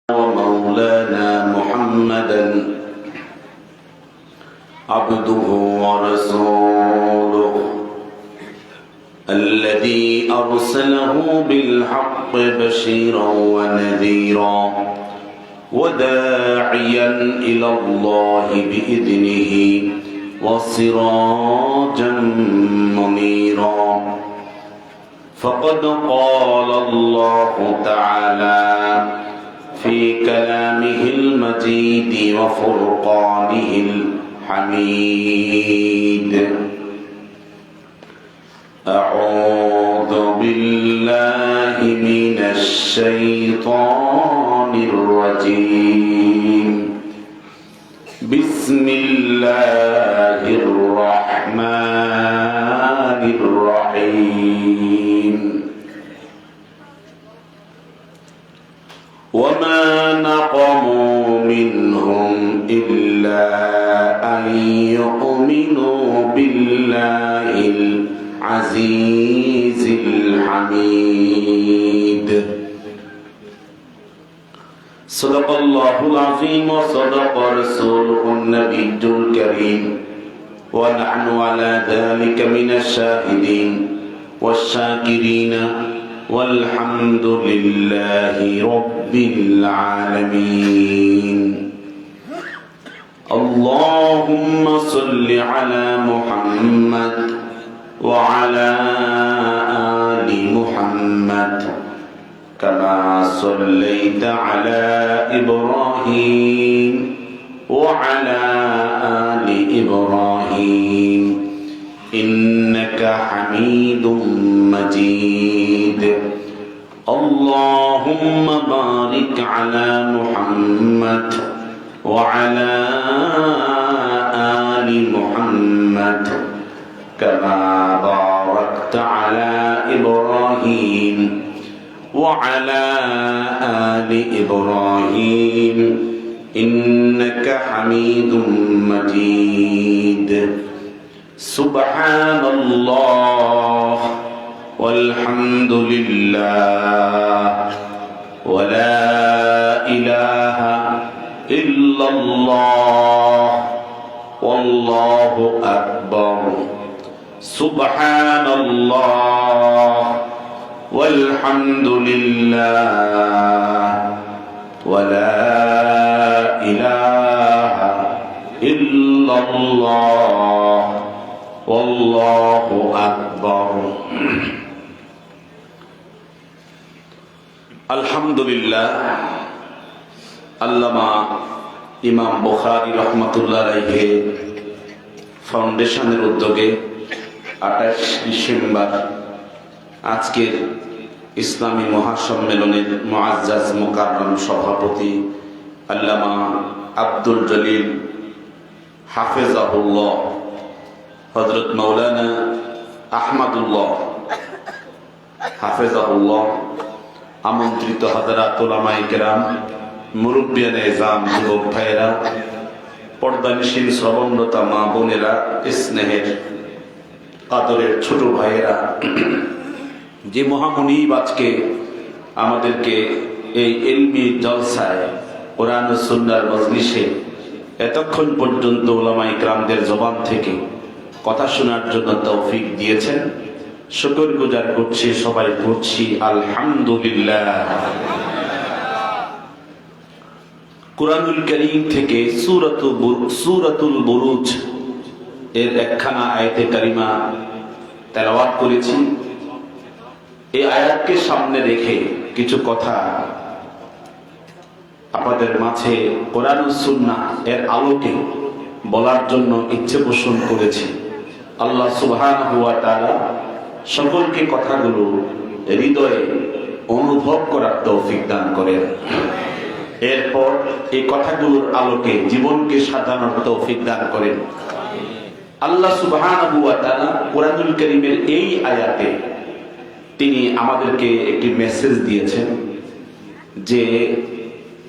ومولانا محمدا عبده ورسوله الذي أرسله بالحق بشيرا ونذيرا وداعيا إلى الله بإذنه وسراجا منيرا فقد قال الله تعالى في كلامه المجيد وفرقانه الحميد أعوذ بالله من الشيطان الرجيم بسم الله الرحمن الرحيم وما نقموا منهم إلا أن يؤمنوا بالله العزيز الحميد صدق الله العظيم وصدق رسوله النبي الكريم ونحن على ذلك من الشاهدين والشاكرين والحمد لله رب العالمين اللهم صل على محمد وعلى آل محمد كما صليت على إبراهيم وعلى آل إبراهيم إنك حميد مجيد اللهم بارك على محمد وعلى آل محمد كما باركت على إبراهيم وعلى آل إبراهيم إنك حميد مجيد سبحان الله والحمد لله ولا إله إلا الله والله أكبر سبحان الله والحمد لله ولا إله إلا الله والله أكبر আলহামদুলিল্লাহ আল্লামা ইমাম বুখারী রাহমাতুল্লাহ আলাইহি ফাউন্ডেশনের উদ্যোগে 28 ডিসেম্বর আজকের ইসলামী মহাসম্মেলনের মুআজ্জাজ মুকাররম সভাপতি আল্লামা আব্দুল জলিল হাফেজাহুল্লাহ হযরত মাওলানা আহমদুল্লাহ হাফেজাহুল্লাহ আমন্ত্রিত হযরত উলামায়ে কেরাম মুরব্বিয়ানে ইজাম যুবক ভাইরা পর্দানিশীন শ্রবণরতা মা বোনেরা স্নেহের আদরের ছোট ভাইয়েরা যে মহামনিব আজকে আমাদেরকে এই ইলমি জলসায় কোরআন ও সুন্নাহর মজলিসে এতক্ষণ পর্যন্ত উলামায়ে কেরামদের জবান থেকে কথা শোনার জন্য তৌফিক দিয়েছেন শুকর গুজার করছি সবাই পড়ছি আলহামদুলিল্লাহ কুরআনুল কারীম থেকে সূরাতুল বুরুজ এর একখানা আয়াতে কারিমা তেলাওয়াত করেছি এই আয়াতকে সামনে রেখে কিছু কথা আপনাদের মাঝে কোরআন ও সুন্নাহ এর আলোকে বলার জন্য ইচ্ছে পোষণ করেছি আল্লাহ সুবহানাহু ওয়া তাআলা সকলকে কথাগুলো হৃদয়ে অনুভব করার তৌফিক দান করেন এরপর এই কথাগুলোর আলোকে জীবনকে সাজানোর তৌফিক দান করেন আল্লাহ সুবহানাহু ওয়া তাআলা কোরআনুল কারীমের এই আয়াতে তিনি আমাদেরকে একটি মেসেজ দিয়েছেন যে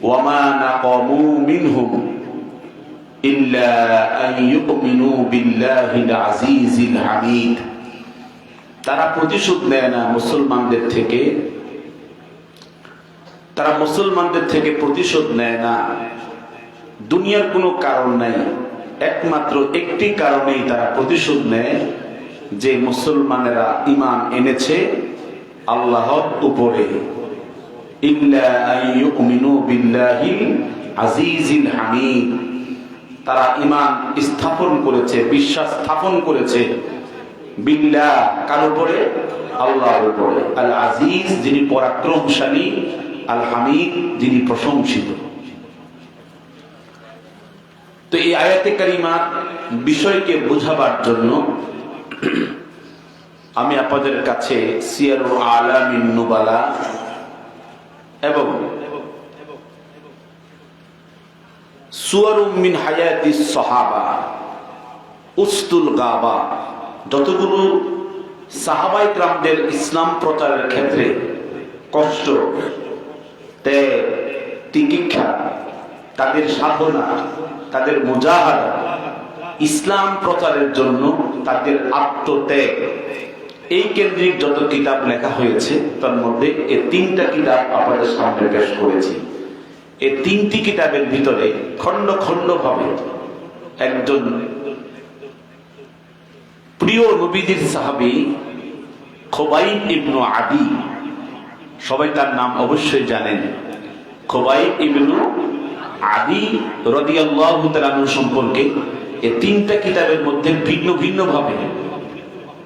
ওয়ামা নাকামু মিনহুম ইল্লা আন ইউমিনু বিল্লাহিল আজিজিল হামিদ তারা প্রতিশোধ নেয় না মুসলমানদের থেকে তারা মুসলমানদের থেকে প্রতিশোধ নেয় না। দুনিয়ার কোনো কারণ নাই, একমাত্র একটি কারণেই তারা প্রতিশোধ নেয়, যে মুসলমানেরা ঈমান এনেছে আল্লাহর উপরে। ইল্লা আইয়ুমিনু বিল্লাহিল আজিজিল হামিদ, তারা ঈমান স্থাপন করেছে, বিশ্বাস স্থাপন করেছে বিল্লাহ, কার উপরে? আল্লাহর উপরে। আল আজিজ, যিনি পরাক্রমশালী, আল হামিদ, যিনি প্রশংসিত। তো এই আয়াতে কারিমার বিষয়কে বোঝাবার জন্য আমি আপনাদের কাছে সিয়ারুল আলামিন নুবালা এবং সুয়ারুম মিন হায়াতিস সাহাবা, উসতুল গাবা, যতগুলো সাহাবায়ে কেরামদের ইসলাম প্রচারের ক্ষেত্রে কষ্ট, ত্যাগ, তিতিক্ষা, তাদের সাধনা, তাদের মুজাহাদা, ইসলাম প্রচারের জন্য তাদের আত্মত্যাগ, এই কেন্দ্রিক যত কিতাব লেখা হয়েছে তার মধ্যে এই তিনটা কিতাব আপনাদের সামনে পেশ করেছি। এই তিনটি কিতাবের ভিতরে খণ্ড খণ্ড ভাবে একজন প্রিয় নবীদের সাহাবী খুবাইব ইবনু আদি, সবাই তার নাম অবশ্যই জানেন, খুবাইব ইবনু আদি রাদিয়াল্লাহু তাআলা সম্পর্কে এই তিনটা কিতাবের মধ্যে ভিন্ন ভিন্ন ভাবে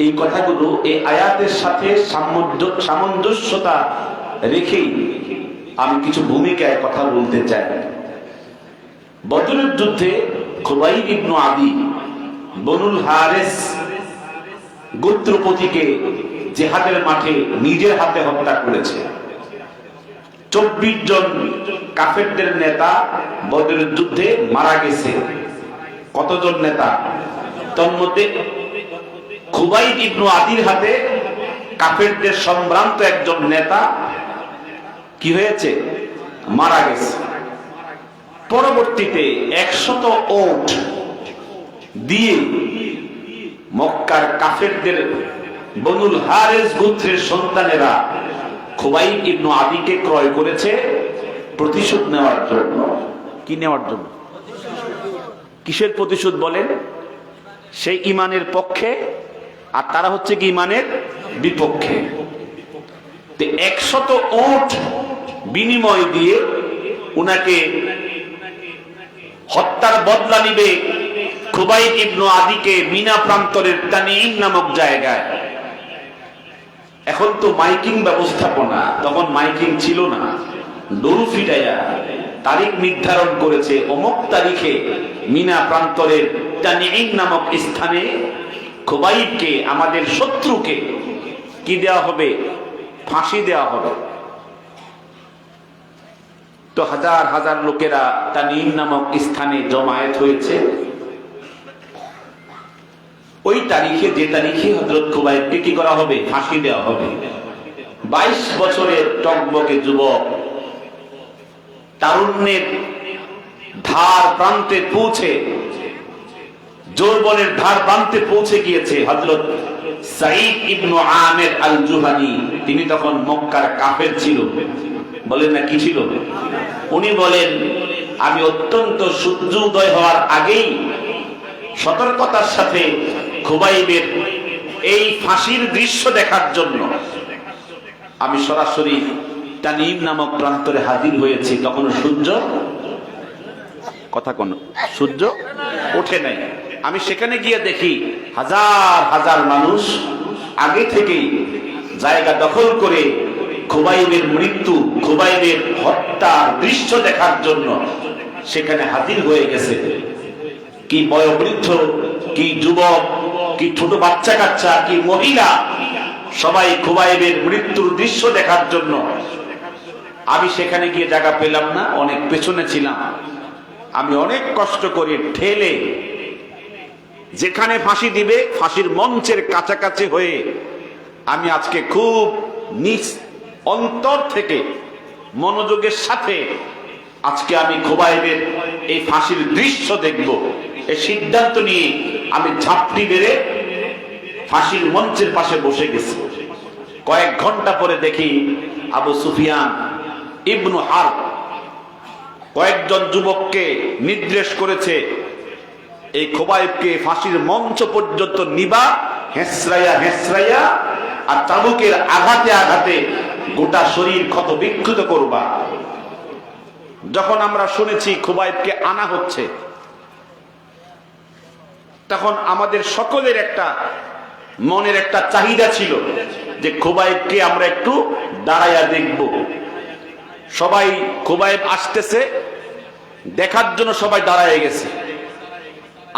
এই কথাগুলো এই আয়াতের সাথে সামঞ্জস্যতা রেখেই আমি কিছু ভূমিকায় কথা বলতে চাই। বদরের যুদ্ধে খুবাইব ইবনু আদি বনুল হারিস গোত্রপতিকে জিহাদের মাঠে নিজের হাতে হত্যা করেছে। 24 জন কাফেরদের নেতা বদরের যুদ্ধে মারা গেছে। কতজন নেতা? তার মধ্যে খুবাইব ইবনু আদির হাতে কাফেরদের সম্ভ্রান্ত একজন নেতা কি হয়েছে? মারা গেছে। পরবর্তীতে 100 ওট দিয়ে মক্কার কাফেরদের বনুল হারিস গোত্রের সন্তানেরা খুবাইব ইবনু আদিকে ক্রয় করেছে প্রতিশোধ নেওয়ার জন্য। কি নেওয়ার জন্য? কিসের প্রতিশোধ বলেন? সেই ঈমানের পক্ষে, আর তারা হচ্ছে কি ঈমানের বিপক্ষে। 100 ওট বিনিময় দিয়ে উনাকে হত্যার বদলা নিবে খুবাইব ইবনু আদিকে মিনা প্রান্তরের তানঈম নামক জায়গায়। এখন তো মাইকিং ব্যবস্থাপনা, তখন মাইকিং ছিল না, দরু ফিটাইয়া তারিখ নির্ধারণ করেছে, অমুক তারিখে মিনা প্রান্তরের তানঈম নামক স্থানে খুবাইবকে, আমাদের শত্রুকে কি দেওয়া হবে? ফাঁসি দেওয়া হবে। তো হাজার হাজার লোকেরা তানঈম নামক স্থানে জমায়েত হয়েছে। ওই তারিখে, যে তারিখে হযরত খুবাইবকে কি করা হবে? ফাঁসি দেওয়া হবে। 22 বছরের টকবকে যুবক, তারুণ্যের ধার প্রান্তে পৌঁছে, যৌবনের ধার প্রান্তে পৌঁছে গিয়েছে হযরত সাঈদ ইবনু আমির আল জুহানী। তিনি তখন মক্কার কাফের ছিল। বলেন না কি ছিল? উনি বলেন, আমি অত্যন্ত সূর্যোদয় হওয়ার আগেই সতর্কতার সাথে খুবাইবের এই ফাঁসির দৃশ্য দেখার জন্য আমি সরাসরি তানঈম নামক প্রান্তরে হাজির হয়েছি। তখন সূর্য, কথা কোন, সূর্য ওঠে নাই। আমি সেখানে গিয়ে দেখি হাজার হাজার মানুষ আগে থেকেই জায়গা দখল করে খুবাইবের মৃত্যু, খুবাইবের হত্যার দৃশ্য দেখার জন্য সেখানে হাজির হয়ে গেছে। কি বয়োবৃদ্ধ, কি যুবক, কি ছোট বাচ্চা কাচ্চা, কি মহিলা, সবাই খুবাইবের মৃত্যুর দৃশ্য দেখার জন্য। আমি সেখানে গিয়ে জায়গা পেলাম না, অনেক পেছনে ছিলাম। আমি অনেক কষ্ট করে ঠেলে যেখানে ফাঁসি দিবে ফাঁসির মঞ্চের কাছাকাছি হয়ে আমি আজকে খুব নিজ অন্তর থেকে মনোযোগের সাথে আজকে আমি খুবাইবের এই ফাঁসির দৃশ্য দেখব, এই সিদ্ধান্ত নিয়ে আমি ঝাপটি বেড়ে ফাঁসির মঞ্চের পাশে বসে গেছি। কয়েক ঘন্টা পরে দেখি আবু সুফিয়ান ইবনু হারব কয়েকজন যুবককে নির্দেশ করেছে এই খোবাইবকে ফাঁসির মঞ্চ পর্যন্ত নিবা, হেসরাইয়া হেসরাইয়া আর চাবুকের আঘাতে আঘাতে গোটা শরীর ক্ষত বিক্ষত করবা। যখন আমরা শুনেছি খোবাইবকে আনা হচ্ছে, তখন আমাদের সকলের একটা মনের একটা চাহিদা ছিল যে খোবাইবকে আমরা একটু দাঁড়াইয়া দেখব। সবাই খোবাইব আসতেছে দেখার জন্য সবাই দাঁড়ায় গেছে।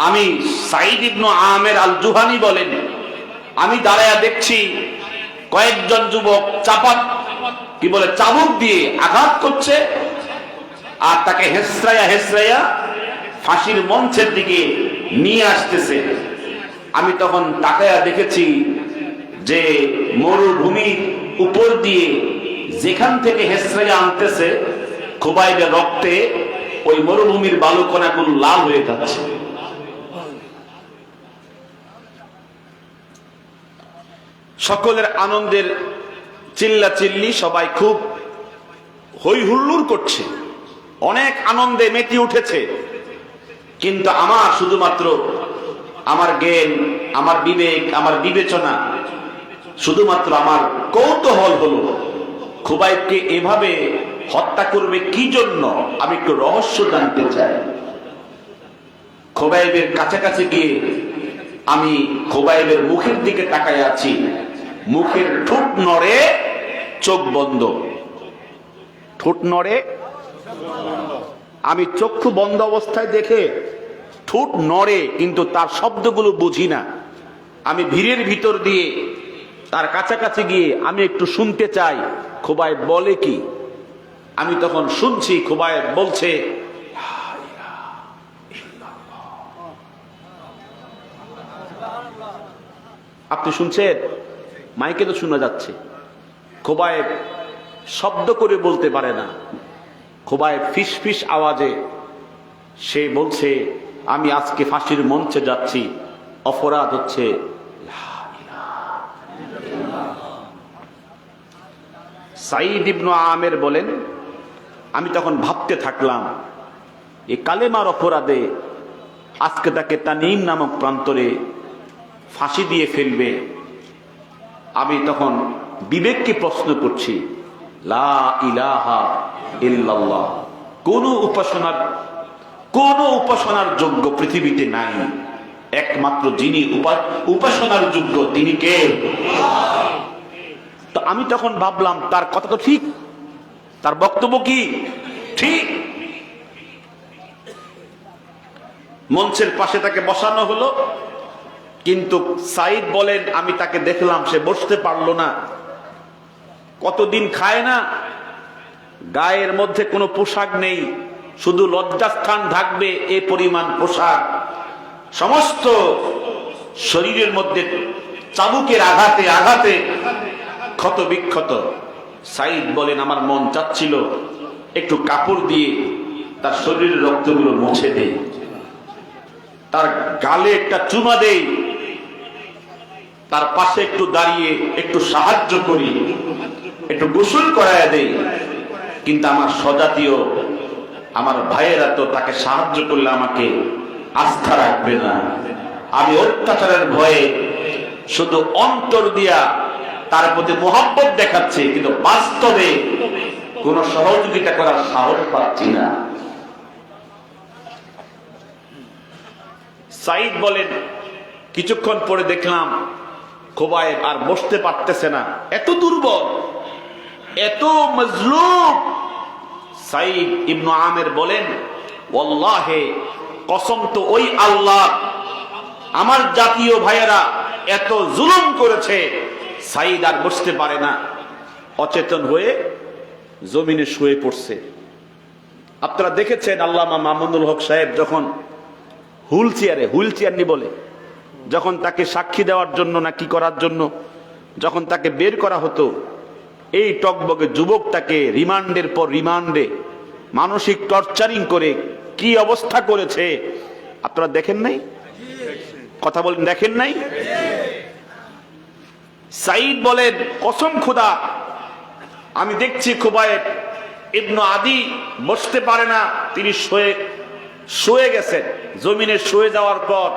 আমি সাঈদ ইবনে আমের আল জুহানি বলেন, আমি দাঁড়ায়া দেখছি কয়েকজন যুবক চাবুক দিয়ে আঘাত করছে আর তাকে হেসরাইয়া হেসরাইয়া ফাঁসির মঞ্চের দিকে নিয়ে আসতেছে। আমি তখন তাকায়া দেখেছি যে মরুভূমির উপর দিয়ে যেখান থেকে হেসরাইয়া আনতেছে খোবাইবের রক্তে ওই মরুভূমির বালুকণাগুলো লাল হয়ে যাচ্ছে। সকলের আনন্দের চিল্লা চিল্লি, সবাই খুব হই হুল্লোড় করছে, অনেক আনন্দে মেতে উঠেছে। কিন্তু আমার শুধুমাত্র আমার জ্ঞান, আমার বিবেক, আমার বিবেচনা, শুধুমাত্র আমার কৌতূহল হলো খোবাইবকে এভাবে হত্যা করবে কি জন্য। আমি একটু রহস্য জানতে চাই। খোবাইবের কাছাকাছি গিয়ে আমি খোবাইবের মুখের দিকে তাকায় আছি, মুখের ঠোঁট নড়ে চোখ বন্ধ, ঠোঁট নড়ে। আমি চক্ষু বন্ধ অবস্থায় দেখে ঠোঁট নড়ে কিন্তু তার শব্দগুলো বুঝি না। আমি ভিড়ের ভিতর দিয়ে তার কাছাকাছি গিয়ে আমি একটু শুনতে চাই খোবাইব বলে কি। আমি তখন শুনছি খোবাইব বলছে, আপনি শুনছেন? মাইকে তো শোনা যাচ্ছে। খোবাইব শব্দ করে বলতে পারে না। খোবাইব ফিস ফিস আওয়াজে সে বলছে, আমি আজকে ফাঁসির মঞ্চে যাচ্ছি, অপরাধ হচ্ছে সাঈদ ইবনে আমের বলেন, আমি তখন ভাবতে থাকলাম এই কালেমার অপরাধে আজকে তাকে তানিম নামক প্রান্তরে ফাঁসি দিয়ে ফেলবে। আমি তখন বিবেককে প্রশ্ন করছি, লা ইলাহা ইল্লাল্লাহ, কোন উপাসনার যোগ্য পৃথিবীতে নাই, একমাত্র যিনি উপাসনার যোগ্য তিনি কে? তো আমি তখন ভাবলাম তার কথা তো ঠিক, তার বক্তব্য কি ঠিক। মঞ্চের পাশে তাকে বসানো হলো, কিন্তু সাঈদ বলেন আমি তাকে দেখলাম সে বসতে পারলো না। কতদিন খায় না, গায়ের মধ্যে কোনো পোশাক নেই, শুধু লজ্জাস্থান থাকবে এ পরিমাণ পোশাক, সমস্ত শরীরের মধ্যে চাবুকের আঘাতে আঘাতে ক্ষত বিক্ষত। সাঈদ বলেন আমার মন চাচ্ছিল একটু কাপড় দিয়ে তার শরীরের রক্তগুলো মুছে দেই, তার গালে একটা চুমা দেই, তার পাশে একটু দাঁড়িয়ে একটু সাহায্য করি, একটু গোসল করায় দেই। কিন্তু আমার স্বজাতীয় আমার ভাইয়েরা তো তাকে সাহায্য করলে আমাকে আস্থা রাখবে না। আমি অত্যাচারের ভয়ে শুধু অন্তর দিয়া তার প্রতি মোহাব্বত দেখাচ্ছি, কিন্তু বাস্তবে কোন সহযোগিতা করার সাহস পাচ্ছি না। সাঈদ বলেন কিছুক্ষণ পরে দেখলাম খোবাইব আর বসতে পারতেছে না, এত দুর্বল, এত মজলুম। সাঈদ ইবনে আমের বলেন, ওয়াল্লাহে কসম তো ওই আল্লাহ, আমার জাতীয় ভাইয়েরা এত জুলুম করেছে। সাঈদ আর বসতে পারে না, অচেতন হয়ে জমিনে শুয়ে পড়ছে। আপনারা দেখেছেন আল্লামা মামুনুল হক সাহেব যখন হুইল চেয়ার নি বলে, যখন তাকে সাক্ষী দেওয়ার জন্য না কি করার জন্য যখন তাকে বের করা হতো, এই টকবগে যুবক তাকে রিমান্ডের পর রিমান্ডে মানসিক টর্চারিং করে কি অবস্থা করেছে আপনারা দেখেন নাই? কথা বলেন, দেখেন নাই? সাঈদ বলেন কসম খোদা আমি দেখছি খোবাইব ইবনু আদি বসতে পারে না, তিনি শুয়ে গেছেন। জমিনে শুয়ে যাওয়ার পর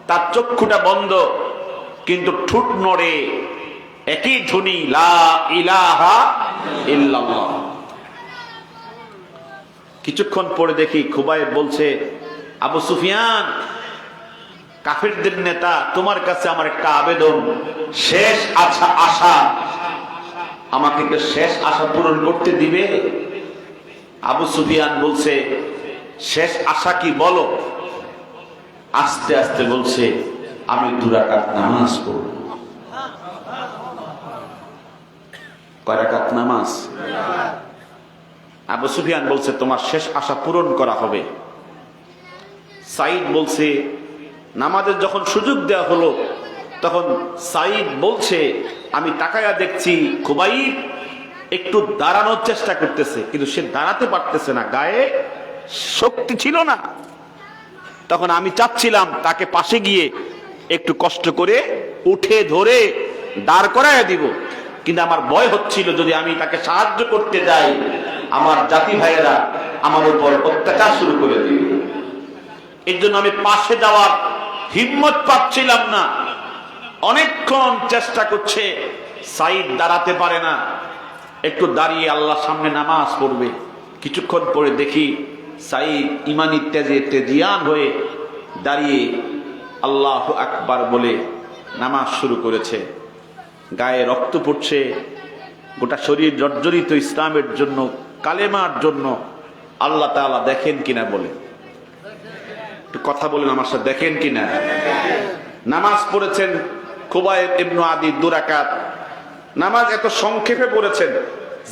তার চক্ষুটা বন্ধ, কিন্তু ঠোঁট নড়ে, একই ধ্বনি, লা ইলাহা ইল্লাল্লাহ। কিছুক্ষণ পরে দেখি খুবাইব বলছে, আবু সুফিয়ান, কাফিরদের নেতা, তোমার কাছে আমার একটা আবেদন, শেষ আশা, আমাকে শেষ আশা পূরণ করতে দিবে? আবু সুফিয়ান বলছে, শেষ আশা কি বলো? আস্তে আস্তে বলছে, আমি 2 রাকাত নামাজ পড়ব। কয় রাকাত নামাজ? আবু সুফিয়ান বলছে, তোমার শেষ আশা পূরণ করা হবে। সাইদ বলছে, নামাজের যখন সুযোগ দেওয়া হলো, তখন সাইদ বলছে, আমি তাকায়া দেখছি খুবাইব একটু দাঁড়ানোর চেষ্টা করতেছে, কিন্তু সে দাঁড়াতে পারতেছে না, গায়ে শক্তি ছিল না। তখন আমি চাচ্ছিলাম তাকে পাশে গিয়ে একটু কষ্ট করে উঠে ধরে দাঁড় করায় দিব, কিন্তু আমার ভয় হচ্ছিল, যদি আমি তাকে সাহায্য করতে যাই, আমার জাতি ভাইয়েরা আমার উপর অত্যাচার শুরু করে দিবে। এর জন্য আমি পাশে যাওয়ার হিম্মত পাচ্ছিলাম না। অনেকক্ষণ চেষ্টা করছে, সাইদ দাঁড়াতে পারে না, একটু দাঁড়িয়ে আল্লাহর সামনে নামাজ পড়বে। কিছুক্ষণ পরে দেখি সাইদ ইমানি তেজিয়ান হয়ে দাঁড়িয়ে আল্লাহু আকবার বলে নামাজ শুরু করেছে। গায়ে রক্ত পড়ছে, গোটা শরীর জর্জরিত, ইসলামের জন্য, কালেমার জন্য। আল্লাহ তাআলা দেখেন কিনা বলে, একটু কথা বলেন আমার সাথে, দেখেন কিনা? নামাজ পড়েছেন খুবাইব ইবনু আদি 2 রাকাত। নামাজ এত সংক্ষেপে পড়েছেন,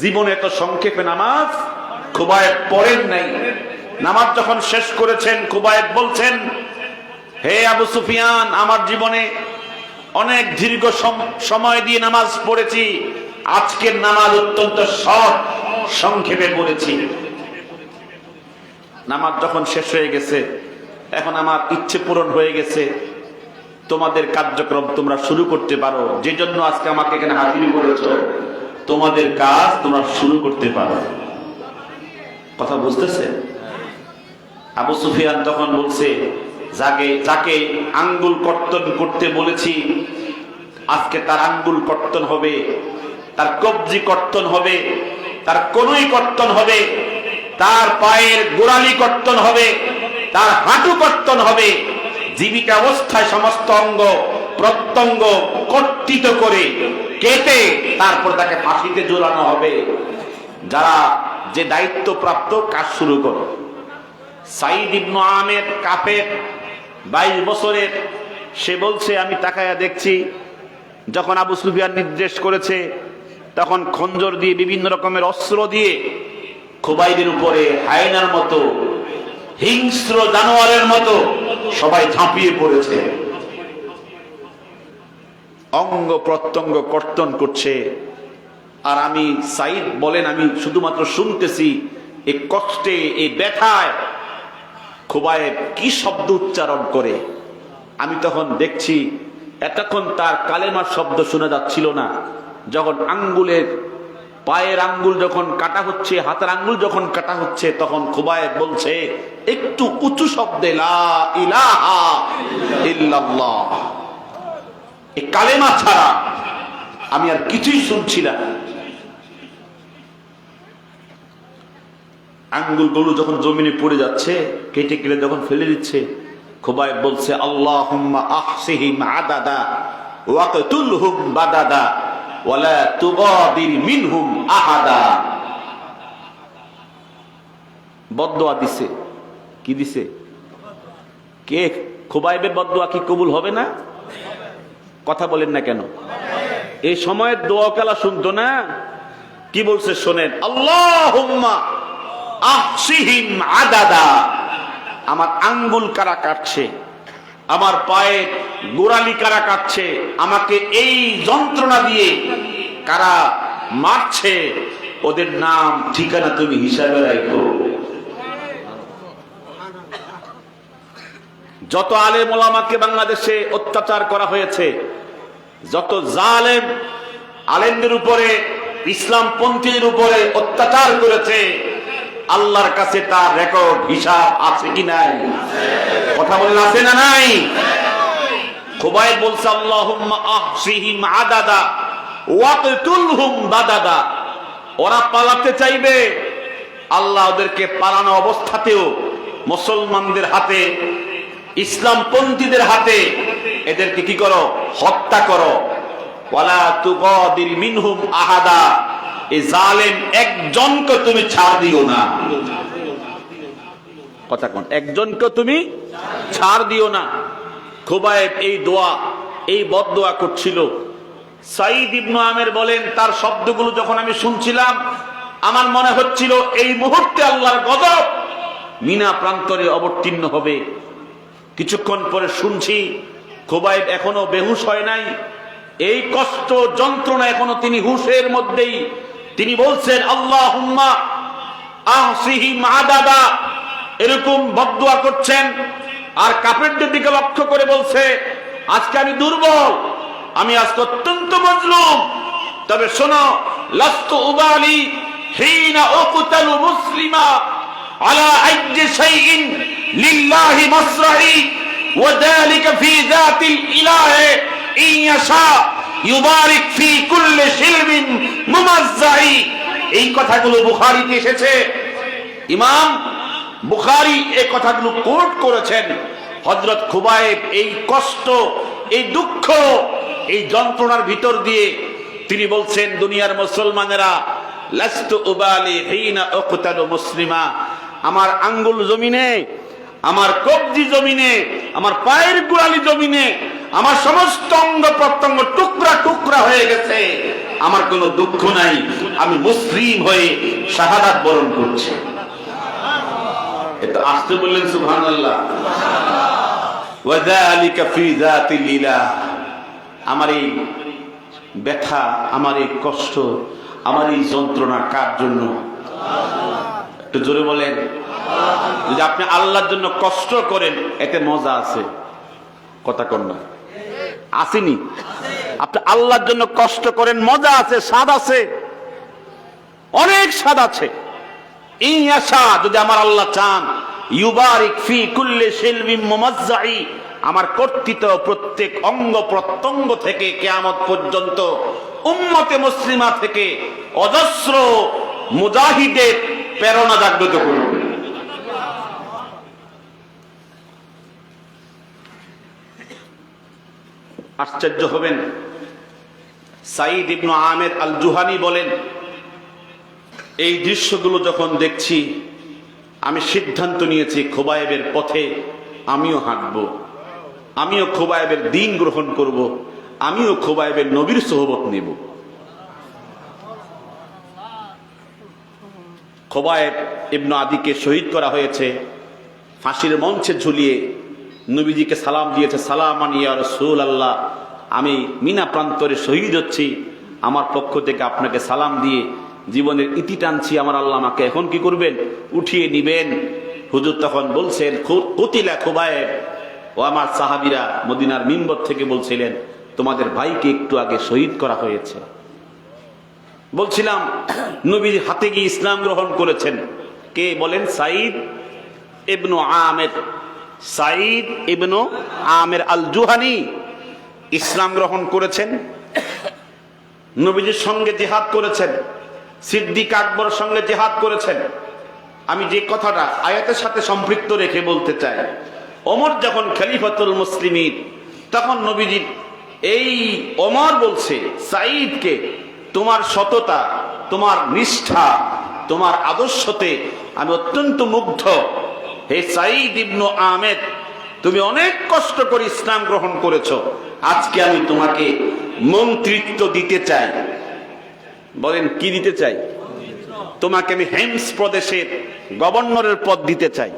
জীবনে এত সংক্ষেপে নামাজ খুবাইব পড়েন নাই। নামাজ যখন শেষ করেছেন, খুবাইব বলছেন, হে আবু সুফিয়ান, আমার জীবনে অনেক দীর্ঘ সময় দিয়ে নামাজ পড়েছি, আজকের নামাজ অত্যন্ত শর্ট, সংক্ষেপে পড়েছি। নামাজ যখন শেষ হয়ে গেছে, এখন আমার ইচ্ছে পূরণ হয়ে গেছে, তোমাদের কার্যক্রম তোমরা শুরু করতে পারো, যে জন্য আজকে আমাকে এখানে হাজির করেছো, তোমাদের কাজ তোমরা শুরু করতে পারো। কথা বুঝতেছে? আবু সুফিয়ান তখন বলছে, যাকে আঙ্গুল কর্তন করতে বলেছি, আজকে তার আঙ্গুল কর্তন হবে, তার কবজি কর্তন হবে, তার কনুই কর্তন হবে, তার পায়ের গোড়ালি কর্তন হবে, তার হাঁটু কর্তন হবে। জীবিকা অবস্থায় সমস্ত অঙ্গ প্রত্যঙ্গ কর্তিত করে কেটে তারপর তাকে ফাঁসিতে ঝোলানো হবে। যারা যে দায়িত্ব প্রাপ্ত, কাজ শুরু করো। সাইদ ইবনু আমের কাফের, 22 বছরের, সে বলছে, আমি তাকায়া দেখছি, যখন আবু সুফিয়ান নির্দেশ করেছে, তখন খঞ্জর দিয়ে, বিভিন্ন রকমের অস্ত্র দিয়ে খুবাইবের উপরে হায়নার মতো, হিংস্র জানোয়ারের মতো সবাই ঝাঁপিয়ে পড়েছে। অঙ্গ প্রত্যঙ্গ কর্তন করছে। আর আমি, সাইদ বলেন, আমি শুধুমাত্র শুনতেছি, এই কষ্টে, এই ব্যথায় খুবাইব কি শব্দ উচ্চারণ করে। আমি তখন দেখছি, এতক্ষণ তার কালেমার শব্দ শোনা যাচ্ছিল না। যখন পায়ের আঙ্গুল যখন কাটা হচ্ছে, হাতের আঙ্গুল যখন কাটা হচ্ছে, তখন খুবাইব বলছে একটু উঁচু শব্দে, লা ইলাহা ইল্লাল্লাহ। এই কালেমা ছাড়া আমি আর কিছুই শুনছি না। আঙ্গুলগুলো যখন জমিনে পড়ে যাচ্ছে, কেটে কেটে যখন ফেলে দিচ্ছে, খুবাইব বলছে, আল্লাহুম্মা আহসিহিম আদাদা ওয়াকতুলহুম বাদাদা ওয়ালা তুগাদির মিনহুম আহাদা। বদদুয়া দিছে। কি দিছে? কে? খুবাইবের বদদুয়া কি কবুল হবে না? কথা বলেন না কেন? এই সময়ের দোয়া কালা শুনতো না? কি বলছে শোনেন, আল্লাহুম্মা আহসিহিম আদাদা। আমার আঙ্গুল কারা কাটছে, আমার পায়ে গোড়ালি কারা কাটছে, আমাকে এই যন্ত্রণা দিয়ে কারা মারছে, ওদের নাম ঠিকানা তুমি হিসাবে রাখো। যত আলেম ওলামাকে বাংলাদেশে অত্যাচার করা হয়েছে, যত জালেম আলেমদের উপরে ইসলামপন্থীদের উপরে অত্যাচার করেছে, আল্লাহর কাছে তার রেকর্ড হিসাব আছে কি নাই? কথা বলেন আছে না নাই? খুবাইব বলছে আল্লাহুম্মা আহসিহিম আদাদা ওয়াকতুলহুম বাদাদা। ওরা পালাতে চাইবে, আল্লাহ ওদেরকে পালানো অবস্থাতেও মুসলমানদের হাতে, ইসলামপন্থীদের হাতে এদেরকে কি করো? হত্যা করো। ওয়ালা তুগাদির মিনহুম আহাদা। এই জালেম একজনকে তুমি ছাড় দিও না। কথা কোন? একজনকে তুমি ছাড় দিও না। খুবাইব এই দোয়া, এই বদদোয়া করছিল। সাঈদ ইবনে আমের বলেন, তার শব্দগুলো যখন আমি শুনছিলাম আমার মনে হচ্ছিল এই মুহূর্তে আল্লাহর গজব মিনা প্রান্তরে অবতীর্ণ হবে। কিছুক্ষণ পরে শুনছি খুবাইব এখনো বেহুশ হয় নাই, এই কষ্ট যন্ত্রণা এখনো তিনি হুশের মধ্যেই। তিনি বলছেন আল্লাহুম্মা আহসিহিম আদাদা, এরকম বদদোয়া করছেন। আর কাফেরদের দিকে লক্ষ্য করে বলছে, আজকে আমি দুর্বল, আমি আজকে অত্যন্ত মজলুম, তবে শোনো, লাস্তু উবালি হিনা উকতালু মুসলিমা আলা আইয়ি শাইইন লিল্লাহি মাসরাই ওয়া যালিকা ফি যাতিল ইলাহি ইন ইয়াশা ইউবারিক ফি কুল্লি শিলবিন মুমাজ্জাই। এই কথাগুলো বুখারীতে এসেছে। ইমাম বুখারী এই কথাগুলো কোট করেছেন। হযরত খুবাইব এই কষ্ট, এই দুঃখ, এই যন্ত্রণার ভিতর দিয়ে তিনি বলছেন, দুনিয়ার মুসলমানেরা, লাস্তু উবালি হিনা উকতালু মুসলিমা, আমার আঙ্গুল জমিনে, আমার কবজি জমিনে, আমার পায়ের গোড়ালি জমিনে আমার সমস্ত অঙ্গ প্রত্যঙ্গ টুকরা টুকরা হয়ে গেছে, আমার কোনো দুঃখ নাই, আমি মুসলিম হয়ে শাহাদাত বরণ করছি। এটা আসতে বললেন সুবহানাল্লাহ। ওয়া যালিকা ফি যাতিল ইলাহ। আমার এই ব্যথা, আমার এই কষ্ট, আমার এই যন্ত্রণা কার জন্য? একটু জোরে বলেন। যদি আপনি আল্লাহর জন্য কষ্ট করেন এতে মজা আছে। কথা কন না? আসেনি? আপনি আল্লাহর জন্য কষ্ট করেন, মজা আছে, স্বাদ আছে, অনেক স্বাদ আছে। ইনশা, যদি আমার আল্লাহ চান, ইউবারিক ফি কুল্লি শিলবিন মুমাজ্জাই, আমার কর্তৃত প্রত্যেক অঙ্গ প্রত্যঙ্গ থেকে কিয়ামত পর্যন্ত উম্মতে মুসলিমা থেকে অজস্র মুজাহিদের প্রেরণা জাগ্রত করবে। আশ্চর্য হবেন, সাঈদ ইবনে আমের আল জুহানি বলেন, এই দৃশ্যগুলো যখন দেখছি আমি সিদ্ধান্ত নিয়েছি খুবাইবের পথে আমিও হাঁটবো, আমিও খুবাইবের দ্বীন গ্রহণ করব, আমিও খুবাইবের নবীর সোহবত নেব। খুবাইব ইবনে আদিকে শহীদ করা হয়েছে, ফাঁসির মঞ্চে ঝুলিয়ে নবীজিকে সালাম দিয়েছে, সালামান ইয়া রাসূলুল্লাহ, আমি মিনা প্রান্তরে শহীদ হচ্ছি, আমার পক্ষ থেকে আপনাকে সালাম দিয়ে জীবনের ইতি টানছি, আমার আল্লাহ আমাকে এখন কি করবেন? উঠিয়ে নিবেন। হুজুর তখন বলছেন, কুতিলা খুবাইব। ও আমার সাহাবীরা মদিনার মিম্বর থেকে বলছিলেন, তোমাদের ভাইকে একটু আগে শহীদ করা হয়েছে। বলছিলাম নবীর হাতে গিয়ে ইসলাম গ্রহণ করেছেন কে? বলেন, সাঈদ ইবনে আমের। সাঈদ ইবনে আমের আল জুহানি ইসলাম গ্রহণ করেছেন, নবীজির সঙ্গে জিহাদ করেছেন, সিদ্দিক আকবরের সঙ্গে জিহাদ করেছেন। আমি যে কথাটা আয়াতের সাথে সম্পৃক্ত রেখে বলতে চাই, ওমর যখন খলিফাতুল মুসলিমিন, তখন নবীজি এই ওমর বলছে সাঈদকে, তোমার সততা, তোমার নিষ্ঠা, তোমার আদর্শতে আমি অত্যন্ত মুগ্ধ। হে সাঈদ ইবনে আমের, তুমি অনেক কষ্ট করে ইসলাম গ্রহণ করেছো, আজকে আমি তোমাকে মন্ত্রিত্ব দিতে চাই। বলেন, কি দিতে চাই? তোমাকে আমি হেমস প্রদেশের গভর্নরের পদ দিতে চাই।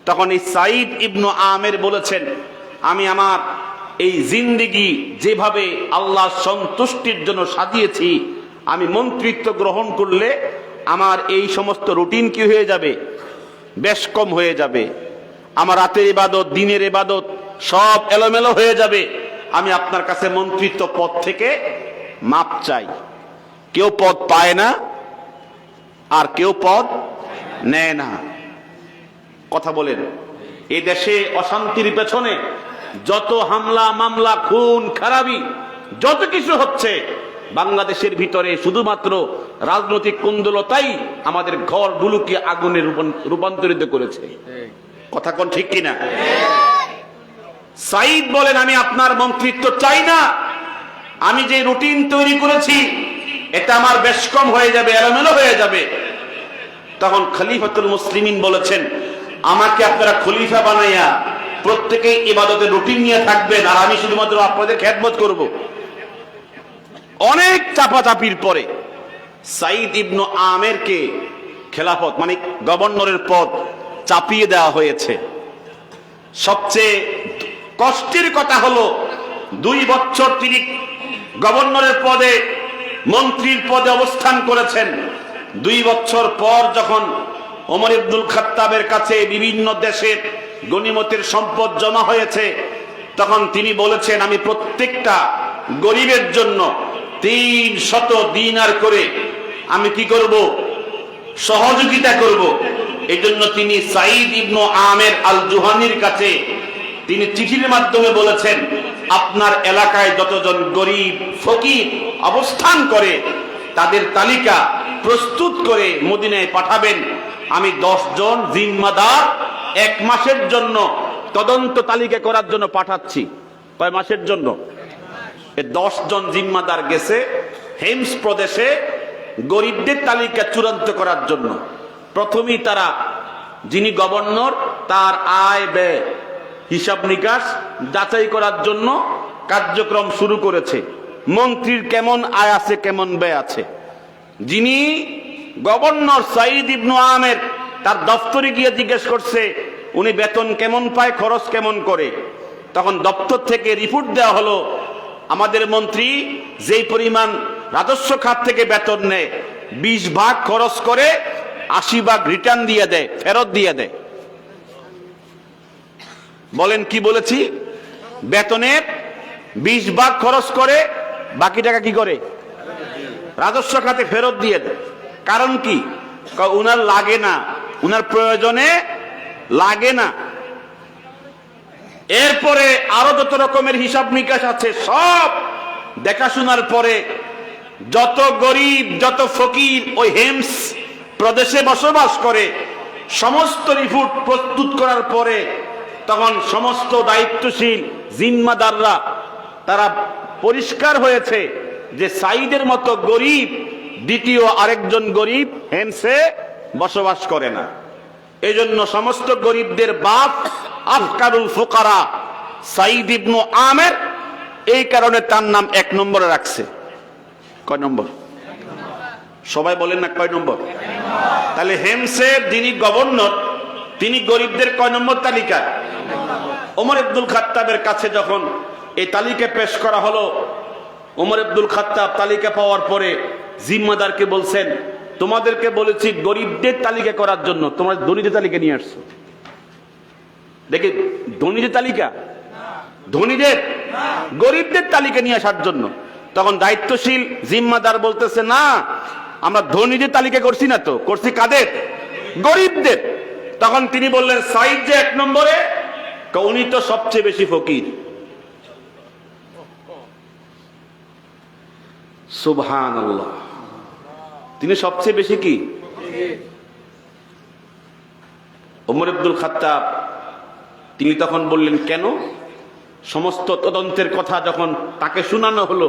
তখন এই সাঈদ ইবনে আমের বলেছেন, আমি আমার এই জিন্দেগি যেভাবে আল্লাহ সন্তুষ্টির জন্য সাজিয়েছি, আমি মন্ত্রিত্ব গ্রহণ করলে আমার এই সমস্ত রুটিন কি হয়ে যাবে? বেশ কম হয়ে যাবে। আমার রাতের ইবাদত, দিনের ইবাদত সব এলোমেলো হয়ে যাবে। আমি আপনার কাছে মন্ত্রিত্ব পদ থেকে মাপ চাই। কেউ পদ পায় না আর কেউ পদ নেয় না। কথা বলেন, এই দেশে অশান্তির পেছনে যত হামলা মামলা খুন খারাপি যত কিছু হচ্ছে, বাংলাদেশের ভিতরে শুধুমাত্র রাজনৈতিক কুন্দলতাই আমাদের ঘরগুলোকে আগুনে রূপান্তরিত করেছে। কথা কোন ঠিক কিনা? সাইদ বলেন, আমি আপনার মন্ত্রিত্ব চাই না, আমি যে রুটিন তৈরি করেছি এটা আমার বেশ কম হয়ে যাবে, এলোমেলো হয়ে যাবে। তখন খলিফাতুল মুসলিমিন বলেছেন, আমাকে আপনারা খলিফা বানাইয়া প্রত্যেকেই ইবাদতের রুটিন নিয়ে থাকবেন আর আমি শুধুমাত্র আপনাদের খেদমত করব। অনেক চাপাচাপির পরে সাইদ ইবনু আমেরকে খেলাফত মানে গভর্নরের পদ চাপিয়ে দেওয়া হয়েছে। সবচেয়ে কষ্টের কথা হলো 2 বছর তিনি গভর্নরের পদে মন্ত্রীর পদে অবস্থান করেছেন। 2 বছর পর যখন ওমর ইবনুল খাত্তাবের কাছে বিভিন্ন দেশের গনিমতের সম্পদ জমা হয়েছে, তখন তিনি বলেছেন, আমি প্রত্যেকটা গরিবের জন্য 300 দিনার করে আমি কি করব, সহযোগিতা করব। এই জন্য তিনি সাইদ ইবনু আমের আল জুহানির কাছে তিনি চিঠির মাধ্যমে বলেছেন, আপনার এলাকায় যতজন গরিব ফকির অবস্থান করে তাদের তালিকা প্রস্তুত করে মদিনায় পাঠাবেন। আমি 10 জন জিম্মাদার 1 মাসের জন্য তদন্ত তালিকা করার জন্য পাঠাচ্ছি। কয় মাসের জন্য? 10 জন জিম্মাদার গেছে হেমস প্রদেশে গরিবদের তালিকা চূড়ান্ত করার জন্য। প্রথমেই তারা যিনি গভর্নর তার আয় ব্যয় হিসাব নিকাশ যাচাই করার জন্য কার্যক্রম শুরু করেছে। মন্ত্রীর কেমন আয় আছে, কেমন ব্যয় আছে। যিনি গভর্নর সাইদ ইবনু আমের তার দপ্তরে গিয়ে জিজ্ঞেস করছে উনি বেতন কেমন পায়, খরচ কেমন করে। তখন দপ্তর থেকে রিপোর্ট দেওয়া হলো, আমাদের মন্ত্রী যেই পরিমাণ রাজস্ব খাত থেকে বেতন নেয় 20 ভাগ খরচ করে 80 ভাগ রিটার্ন দিয়ে দেয়, ফেরত দিয়ে দেয়। বলেন কি বলেছি? বেতনের 20 ভাগ খরচ করে, বাকি টাকা কি করে? রাজস্ব খাতে ফেরত দিয়ে দেয়। কারণ কি? উনার লাগে না, উনার প্রয়োজনে লাগে না। এরপরে আরো যত রকমের হিসাব নিকাশ আছে সব দেখাশোনার পরে যত গরিব যত ফকির ওই হেমস প্রদেশে বসবাস করে সমস্ত রিপোর্ট প্রস্তুত করার পরে তখন সমস্ত দায়িত্বশীল জিম্মাদাররা তারা পরিষ্কার হয়েছে যে সাইদের মতো গরিব দ্বিতীয় আরেকজন গরিব হেমসে বসবাস করে না। এজন্য সমস্ত গরিবদের বাপ আফকারুল ফুকারা সাইদ ইবনু আমের, এই কারণে তার নাম 1 নম্বরে রাখছে। কয় নম্বর? সবাই বলেন না কয় নম্বর? তাহলে হেমসের যিনি গভর্নর তিনি গরিবদের কয় নম্বর তালিকা? ওমর ইবনুল খাত্তাবের কাছে যখন এই তালিকা পেশ করা হলো, ওমর ইবনুল খাত্তাব তালিকা পাওয়ার পরে জিম্মাদারকে বলছেন, তোমাদেরকে বলেছি গরিবদের তালিকা করার জন্য, তোমরা ধনীদের তালিকা নিয়ে আসছো। দেখি ধনীদের তালিকা, ধনীদের গরিবদের তালিকা নিয়ে আসার জন্য। তখন দায়িত্বশীল জিম্মাদার বলতেছে, না আমরা ধনীদের তালিকা করছি না, তো করছি কাদের? গরিবদের। তখন তিনি বললেন, সাইদ যে 1 নম্বরে, উনি তো সবচেয়ে বেশি ফকির। সুবহানাল্লাহ, তিনি সবচেয়ে বেশি কি? ওমর ইবনুল খাত্তাব তিনি তখন বললেন, কেন? সমস্ত তদন্তের কথা যখন তাকে শোনানো হলো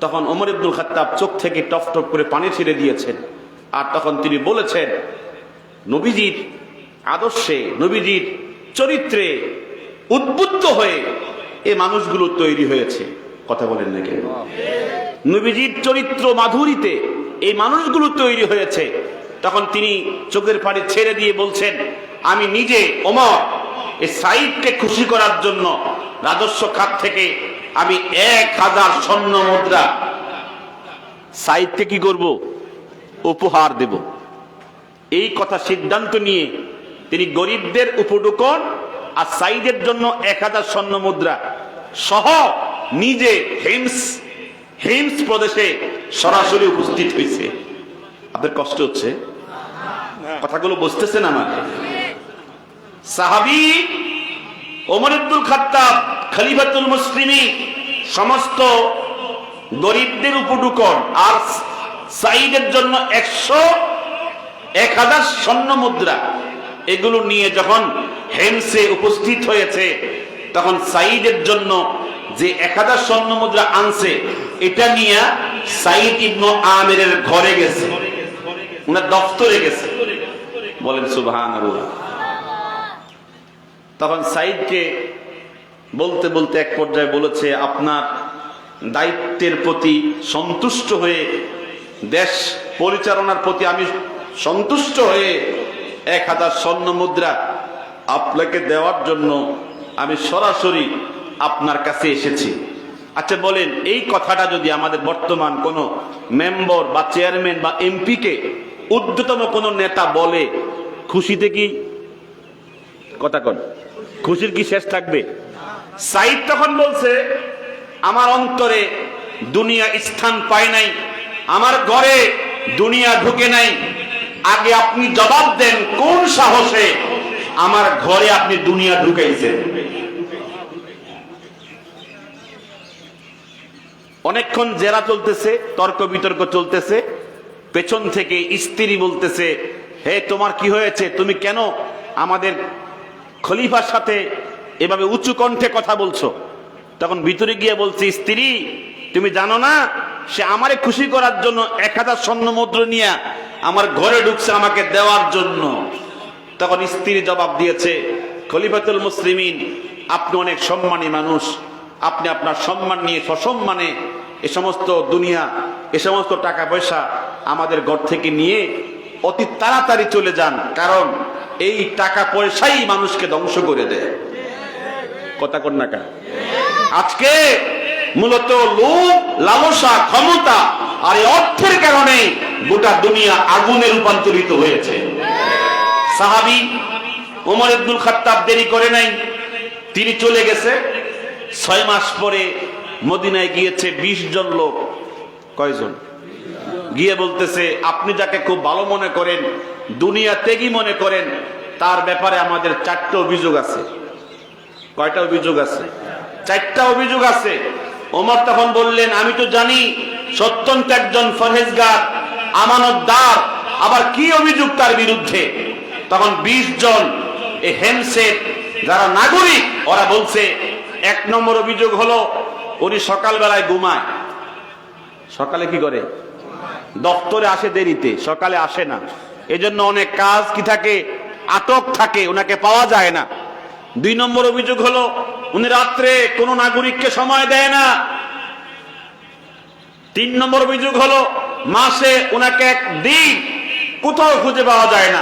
তখন ওমর ইবনুল খাত্তাব চোখ থেকে টপ টপ করে পানি ছেড়ে দিয়েছেন। আর তখন তিনি বলেছেন, নবীজির আদর্শে নবীজির চরিত্রে উদ্বুদ্ধ হয়ে এই মানুষগুলো তৈরি হয়েছে। কথা বলেন না কেন? নবীজির চরিত্র মাধুরীতে এই মানুষগুলো তৈরি হয়েছে। তখন তিনি চোখের পানি ছেড়ে দিয়ে বলছেন, আমি নিজে ওমর এই সাইদকে খুশি করার জন্য রাজস্ব খাত থেকে আমি 1000 স্বর্ণ মুদ্রা সাইদকে কি করব? উপহার দেব। এই কথা সিদ্ধান্ত নিয়ে তিনি গরিবদের উপঢৌকন আর সাইদের জন্য 1000 স্বর্ণ মুদ্রা সহ নিজে হেমস প্রদেশে সরাসরি উপস্থিত হয়েছে। আপনাদের কষ্ট হচ্ছে? কথাগুলো বুঝতেছেন আমার? সাহাবী ওমর ইবনুল খাত্তাব খলিফাতুল মুসলিমিন সমস্ত গরিবদের উপটুকন আর সাঈদের জন্য 1000 স্বর্ণ মুদ্রা এগুলো নিয়ে যখন হেমসে উপস্থিত হয়েছে, তখন সাঈদের জন্য যে 1000 স্বর্ণ মুদ্রা আনছে এটা নিয়ে সাঈদ ইবনে আমিরের ঘরে গেছে, ওনার দফতরে গেছে। বলেন সুবহানাল্লাহ। তখন সাঈদকে বলতে বলতে এক পর্যায়ে বলেছে, আপনার দায়িত্বের প্রতি সন্তুষ্ট হয়ে, দেশ পরিচালনার প্রতি আমি সন্তুষ্ট হয়ে 1000 স্বর্ণ মুদ্রা আপনাকে দেওয়ার জন্য আমি সরাসরি আপনার কাছে এসেছি। আচ্ছা বলেন, এই কথাটা যদি আমাদের বর্তমান কোন মেম্বার বা চেয়ারম্যান বা এমপি কে ঊর্ধ্বতম কোন নেতা বলে, খুশিতে কি কথা কন, খুশির কি শেষ থাকবে? সাঈদ তখন বলছে, আমার অন্তরে দুনিয়া স্থান পায় নাই, আমার ঘরে দুনিয়া ঢুকে নাই, আগে আপনি জবাব দেন কোন সাহসে আমার ঘরে আপনি দুনিয়া ঢুকাইছেন। অনেকক্ষণ জেরা চলতেছে, তর্ক বিতর্ক চলতেছে। পেছন থেকে স্ত্রী বলতেছে, হে তোমার কি হয়েছে, তুমি কেন আমাদের খলিফার সাথে এভাবে উঁচু কণ্ঠে কথা বলছো? তখন ভিতরে গিয়ে বলছে, স্ত্রী তুমি জানো না, সে আমারে খুশি করার জন্য 1000 স্বর্ণ মুদ্রা নিয়ে আমার ঘরে ঢুকছে আমাকে দেওয়ার জন্য। তখন স্ত্রী জবাব দিয়েছে, খলিফাতুল মুসলিমিন আপনি অনেক সম্মানী মানুষ, আপনি আপনার সম্মান নিয়ে সসম্মানে এ সমস্ত দুনিয়া, এ সমস্ত টাকা পয়সা আমাদের ঘর থেকে নিয়ে অতি তাড়াতাড়ি চলে যান, কারণ এই টাকা পয়সাই মানুষকে ধ্বংস করে দেয়। কথা কন না কেন? আজকে মূলত লোভ, লালসা, ক্ষমতা আর এই অর্থের কারণে গোটা দুনিয়া আগুনে রূপান্তরিত হয়েছে। সাহাবী ওমর ইবনুল খাত্তাব দেরি করে নাই, তিনি চলে গেছে। 6 মাস পরে মদিনায় গিয়েছে 20 জন লোক। কয়জন? গিয়ে বলতেছে, আপনি যাকে খুব ভালো মনে করেন, দুনিয়া ত্যাগী মনে করেন, তার ব্যাপারে আমাদের 4টা অভিযোগ আছে। কয়টা অভিযোগ আছে? 4টা অভিযোগ আছে। ওমর তখন বললেন, আমি তো জানি সত্যন্ত একজন ফরহেজগার, আমানতদার, আবার কি অভিযোগ তার বিরুদ্ধে? তখন 20 জন এই হেমসের যারা নাগরিক, ওরা বলছে, 1 নম্বর অভিযোগ হলো উনি সকালবেলায় ঘুমায়। সকালে কি করে? দপ্তরে আসে দেরিতে, সকালে আসে না, এজন্য অনেক কাজ কি থাকে, আটক থাকে, ওনাকে পাওয়া যায় না। 2 নম্বর অভিযোগ হলো উনি রাত্রে কোন নাগরিককে সময় দেয় না। 3 নম্বর অভিযোগ হলো মাসে ওনাকে 1 দিন কোথাও খুঁজে পাওয়া যায় না।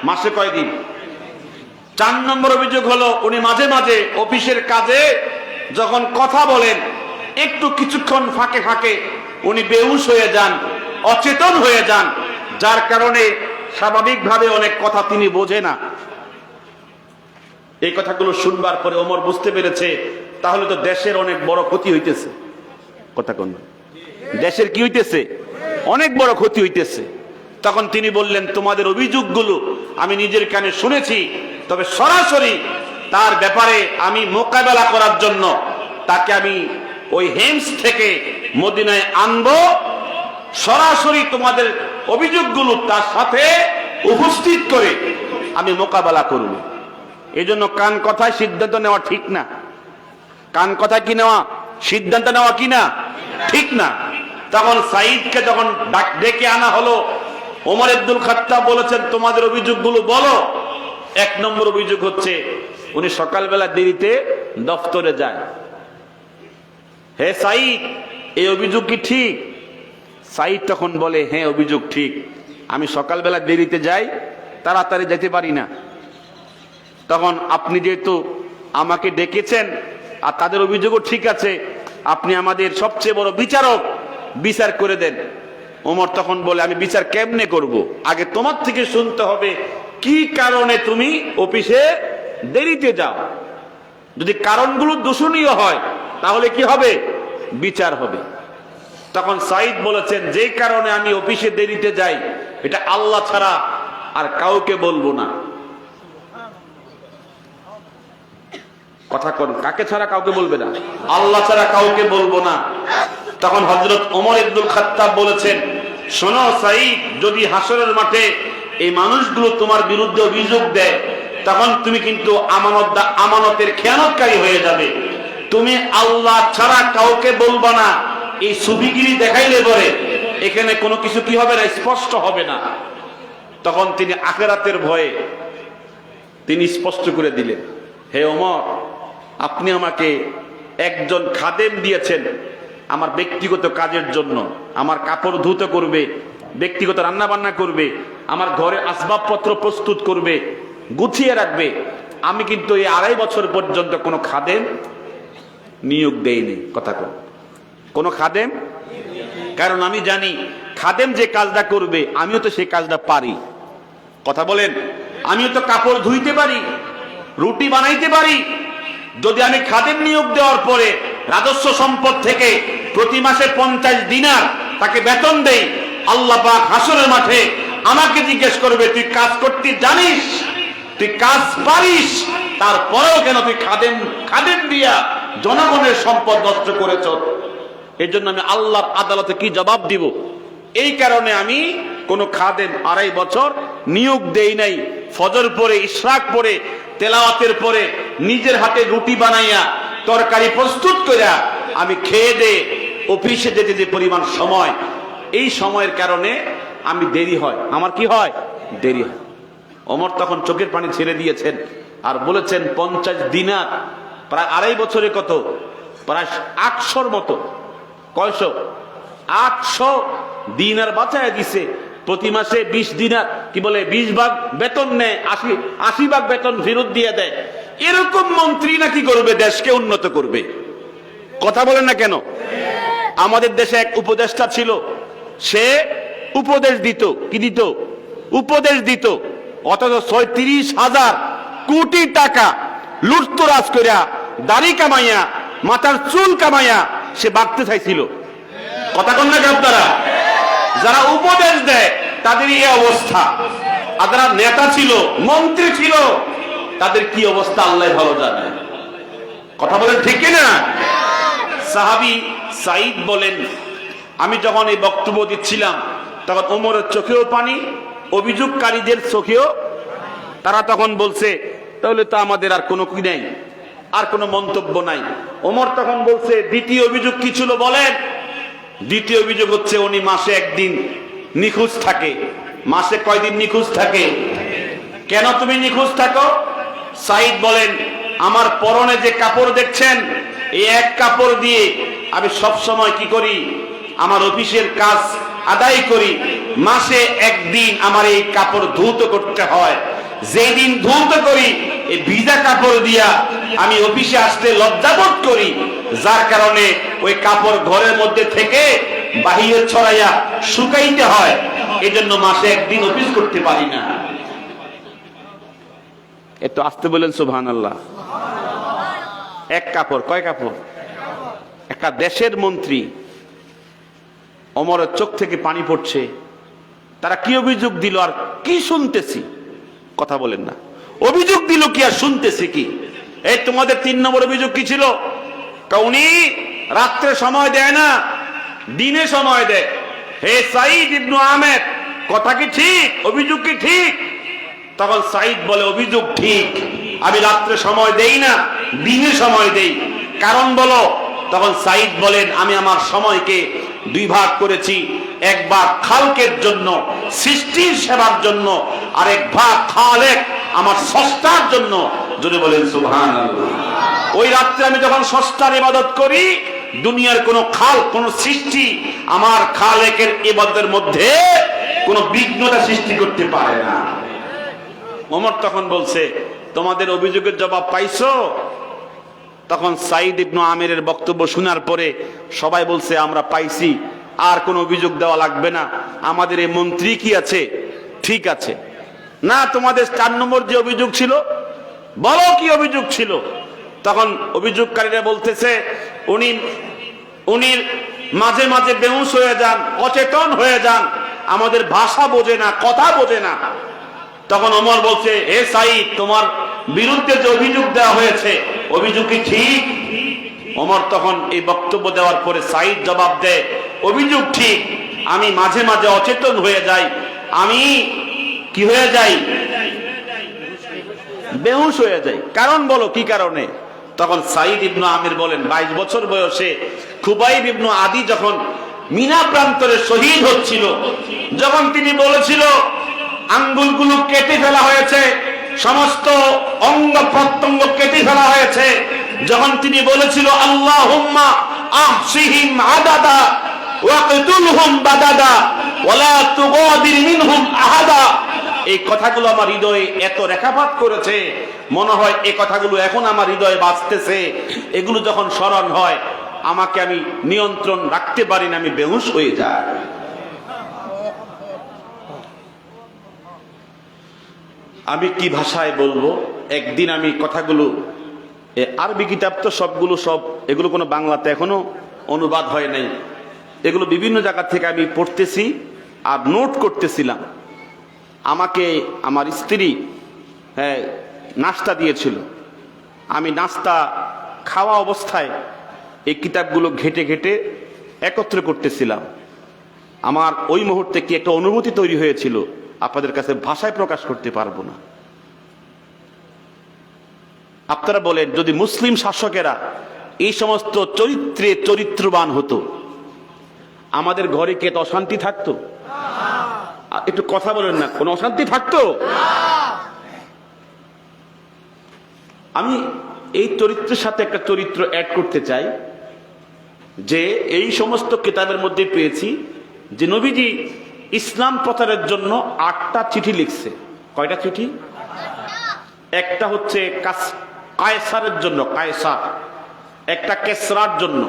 মাসে কয় দিন? 4 নম্বর অভিযোগ হলো উনি মাঝে মাঝে অফিসের কাজে যখন কথা বলেন, একটু কিছুক্ষণ ফাঁকে ফাঁকে উনি বেহুশ হয়ে যান, অচেতন হয়ে যান, যার কারণে স্বাভাবিকভাবে অনেক কথা তিনি বোঝে না। এই কথাগুলো শুনবার পরে ওমর বুঝতে পেরেছে, তাহলে তো দেশের অনেক বড় ক্ষতি হইতেছে। কথা কোন? দেশের কি হইতেছে? অনেক বড় ক্ষতি হইতেছে। তখন তিনি বললেন, তোমাদের অভিযোগগুলো আমি নিজের কানে শুনেছি, তবে সরাসরি তার ব্যাপারে আমি মোকাবেলা করার জন্য তাকে আমি ওই হেমস থেকে মদিনায় আনবো, সরাসরি তোমাদের অভিযোগগুলো তার সাথে উপস্থিত করে আমি মোকাবেলা করব। এই জন্য কান কথায় সিদ্ধান্ত নেওয়া ঠিক না। কান কথা কি নেওয়া, সিদ্ধান্ত নেওয়া কি না, ঠিক না। তখন সাঈদকে যখন ডেকে আনা হলো, ওমর ইবনুল খাত্তাব বলেছেন, তোমাদের অভিযোগগুলো বলো। 1 নম্বর অভিযোগ হচ্ছে উনি সকালবেলা দেরিতে দফতরে যায়। হে সাঈদ, এই অভিযোগ কি ঠিক? সাঈদ তখন বলে, হ্যাঁ অভিযোগ ঠিক, আমি সকালবেলা দেরিতে যাই, তাড়াতাড়ি যেতে পারি না। তখন আপনি যেহেতু আমাকে ডেকেছেন আর তাদের অভিযোগও ঠিক আছে, আপনি আমাদের সবচেয়ে বড় বিচারক, বিচার করে দেন। ওমর তখন বলে, আমি বিচার কেমনে করব? আগে তোমার থেকে শুনতে হবে কি কারণে তুমি অফিসে দেরিতে যাও। যদি কারণগুলো দূষণীয় হয় তাহলে কি হবে? বিচার হবে। তখন সাইদ বলেছেন, যে কারণে আমি অফিসে দেরিতে যাই এটা আল্লাহ ছাড়া আর কাউকে বলবো না। কথা কোন, কাকে ছাড়া কাউকে বলবে না? আল্লাহ ছাড়া কাউকে বলবো না। তখন হযরত ওমর ইবনুল খাত্তাব বলেছেন, শোনো সাইদ, যদি হাসরের মাঠে এই মানুষগুলো তোমার বিরুদ্ধে অভিযোগ দেয়, তখন তুমি কিন্তু আমানতের খেয়ানতকারী হয়ে যাবে। তুমি আল্লাহ ছাড়া কাউকে বলবা না, এই সুফিগিরি দেখাইলে পরে এখানে কোনো কিছু কি হবে না, স্পষ্ট হবে না। তখন তিনি আখিরাতের ভয়ে তিনি স্পষ্ট করে দিলেন, হে ওমর, আপনি আমাকে একজন খাদেম দিয়েছেন আমার ব্যক্তিগত কাজের জন্য, আমার কাপড় ধুতে করবে, ব্যক্তিগত রান্না বান্না করবে, আমার ঘরে আসবাবপত্র প্রস্তুত করবে, গুছিয়ে রাখবে। আমি কিন্তু এই 2.5 বছর পর্যন্ত কোনো খাদেম নিয়োগ দেইনি। কথা কোনো খাদেম, কারণ আমি জানি খাদেম যে কাজটা করবে আমিও তো সেই কাজটা পারি। কথা বলেন, আমিও তো কাপড় ধুইতে পারি, রুটি বানাইতে পারি। যদি আমি খাদেম নিয়োগ দেওয়ার পরে রাজস্ব সম্পদ থেকে প্রতি মাসে 50 দিনার তাকে বেতন দেই, আল্লাহ পাক হাসরের মাঠে আমাকে জিজ্ঞেস করবে, তুই কাজ করতে জানিস, তুই কাজ পারিস, তারপরেও কেন তুই খাদেম দিয়া জনগণের সম্পদ নষ্ট করেছ? এই জন্য আমি আল্লাহর আদালতে কি জবাব দিব? এই কারণে আমি কোন খাদেম 2.5 বছর নিয়োগ দেই নাই। ফজর পরে, ইশরাক পরে, তেলাওয়াতের পরে নিজের হাতে রুটি বানাইয়া তরকারি প্রস্তুত করিয়া আমি খেয়ে দে অফিসে যেতে যে পরিমাণ সময়, এই সময়ের কারণে আমি দেরি হয়, আমার কি হয়, দেরি হয়। ওমর তখন চোখের পানি ছেড়ে দিয়েছেন আর বলেছেন, 50 দিনার প্রায় 2.5 বছরে কত, প্রায় 800 মতো। কয়শো? 800 দিনার বাঁচায় দিছে। প্রতি মাসে 20 দিনার, কি বলে 20 ভাগ বেতন নেয়, 80 ভাগ বেতন ফেরত দিয়ে দেয়। এরকম মন্ত্রী নাকি করবে, দেশকে উন্নত করবে? কথা বলেন না কেন? আমাদের দেশে এক উপদেষ্টা ছিল, সে উপদেশ দিত, কি দিত? উপদেশ দিত। অথচ 36,000 কোটি টাকা লুটতরাজ করিয়া, দাড়ি কামাইয়া, মাথার চুল কামাইয়া সে বাঁচতে চাইছিল। কথা কন না আপনারা? যারা উপদেশ দেয় তাদের এই অবস্থা, আর যারা নেতা ছিল, মন্ত্রী ছিল, তাদের কি অবস্থা আল্লাহ ভালো জানে। কথা বলেন ঠিক কিনা? সাহাবী সাইদ বলেন, আমি যখন এই বক্তব্য দিচ্ছিলাম তখন ওমরের চোখেও পানি, অভিযোগকারীদের চোখেও। তারা তখন বলছে, তাহলে তো আমাদের আর কোনো কি নাই, আর কোনো মন্তব্য নাই। ওমর তখন বলছে, দ্বিতীয় অভিযোগ কি ছিল বলেন? দ্বিতীয় অভিযোগ হচ্ছে, উনি মাসে 1 দিন নিখোঁজ থাকে। মাসে কয়দিন নিখোঁজ থাকে? কেন তুমি নিখোঁজ থাকো? সাইদ বলেন, আমার পরনে যে কাপড় দেখছেন, এই এক কাপড় দিয়ে আমি সব সময় কি করি, আমার অফিসের কাজ আদায় করি। মাসে 1 দিন আমার এই কাপড় ধৌত করতে হয়। যেদিন ধৌত করি, এই ভিজা কাপড় দিয়া আমি অফিসে আসতে লজ্জাবোধ করি, যার কারণে ওই কাপড় ঘরের মধ্যে থেকে বাহিরে ছড়াইয়া শুকাইতে হয়। এজন্য মাসে 1 দিন অফিস করতে পারি না। একটু আসতে বলেন সুবহানাল্লাহ। এক কাপড়, কয় কাপড়? একটা দেশের মন্ত্রী, ওমরের চোখ থেকে পানি পড়ছে। তারা কি অভিযোগ দিল আর কি শুনতেছি? কথা বলেন না। অভিযোগ দিল কি আর শুনতেছি কি? এই তোমাদের 3 নম্বর অভিযোগ কি ছিল? উনি রাত্রে সময় দেয় না, দিনে সময় দেয়। হে সাইদ ইবনে আমের, কথা কি ঠিক? অভিযোগ কি ঠিক? তখন সাইদ বলে, অভিযোগ ঠিক, আমি রাত্রে সময় দেই না, দিনে সময় দেই। কারণ বলো। তখন সাইদ বলেন, আমি আমার সময়কে 2 ভাগ করেছি। 1 ভাগ খালকের জন্য, সৃষ্টির সেবার জন্য, আর 1 ভাগ খালেক, আমার স্রষ্টার জন্য। যদি বলেন সুবহানাল্লাহ। ওই রাত্রে আমি যখন স্রষ্টার ইবাদত করি, দুনিয়ার কোন খাল, কোন সৃষ্টি আমার খালেকের ইবাদতের মধ্যে কোন বিঘ্নতা সৃষ্টি করতে পারে না। ওমর তখন বলছে, তোমাদের অভিযোগের জবাব পাইছো? তখন সাইদ ইবনে আমিরের বক্তব্য শোনার পরে সবাই বলছে, আমরা পাইছি, আর কোন অভিযোগ দেওয়া লাগবে না। আমাদের এই মন্ত্রী কি আছে, ঠিক আছে। না, তোমাদের 4 নম্বর যে অভিযোগ ছিল, বলো কি অভিযোগ ছিল? তখন অভিযোগকারীরা বলতেছে, উনি মাঝে মাঝে বেহুশ হয়ে যান, অচেতন হয়ে যান, আমাদের ভাষা বোঝে না, কথা বোঝে না। তখন ওমর বলছে, হে সাঈদ, তোমার বিরুদ্ধে যে অভিযোগ দেওয়া হয়েছে, অভিযোগ কি ঠিক? ওমর তখন এই বক্তব্য দেওয়ার পরে সাঈদ জবাব দেয়, অভিযোগ ঠিক, আমি মাঝে মাঝে অচেতন হয়ে যাই, আমি কি হয়ে যাই? বেহুশ হয়ে যাই। কারণ বলো, কি কারণে? তখন সাঈদ ইবনু আমির বলেন, 22 বছর বয়সে খুবাইব ইবনু আদি যখন মিনা প্রান্তরে শহীদ হচ্ছিল, যখন তিনি বলেছিল আঙ্গুলগুলো কেটে ফেলা হয়েছে, সমস্ত অঙ্গ প্রত্যঙ্গ কেটে ফেলা হয়েছে, যখন তিনি বলেছিল আল্লাহুম্মা আহসিহিম আদাদা ওয়াকতুলহুম বাদাদা ওয়ালা তুগাদির মিনহুম আহাদা, এই কথাগুলো আমার হৃদয়ে এত রেখাপাত করেছে, মনে হয় এই কথাগুলো এখন আমার হৃদয়ে বাজতেছে। এগুলো যখন স্মরণ হয়, আমাকে আমি নিয়ন্ত্রণ রাখতে পারি না, আমি বেহুশ হয়ে যাই। আমি কি ভাষায় বলবো? একদিন আমি কথাগুলো, আরবি কিতাব তো সবগুলো, এগুলো কোনো বাংলাতে এখনো অনুবাদ হয় নাই, এগুলো বিভিন্ন জায়গা থেকে আমি পড়তেছি আর নোট করতেছিলাম। আমাকে আমার স্ত্রী নাস্তা দিয়েছিল, আমি নাস্তা খাওয়া অবস্থায় এই কিতাবগুলো ঘেটে ঘেটে একত্র করতেছিলাম। আমার ওই মুহূর্তে কি একটা অনুভূতি তৈরি হয়েছিল, আপনাদের কাছে ভাষায় প্রকাশ করতে পারবো না। আপনারা বলেন, যদি মুসলিম শাসকেরা এই সমস্ত চরিত্রে চরিত্রবান হতো, আমাদের ঘরে কি এত অশান্তি থাকতো? একটু কথা বলেন না, কোনো অশান্তি থাকতো? আমি এই চরিত্রের সাথে একটা চরিত্র অ্যাড করতে চাই, যে এই সমস্ত কিতাবের মধ্যে পেয়েছি যে নবীজি ইসলাম প্রচারের জন্য 8টা চিঠি লিখছে। কয়টা চিঠি? একটা হচ্ছে কায়সারের জন্য, কায়সার, একটা কেসরার জন্য,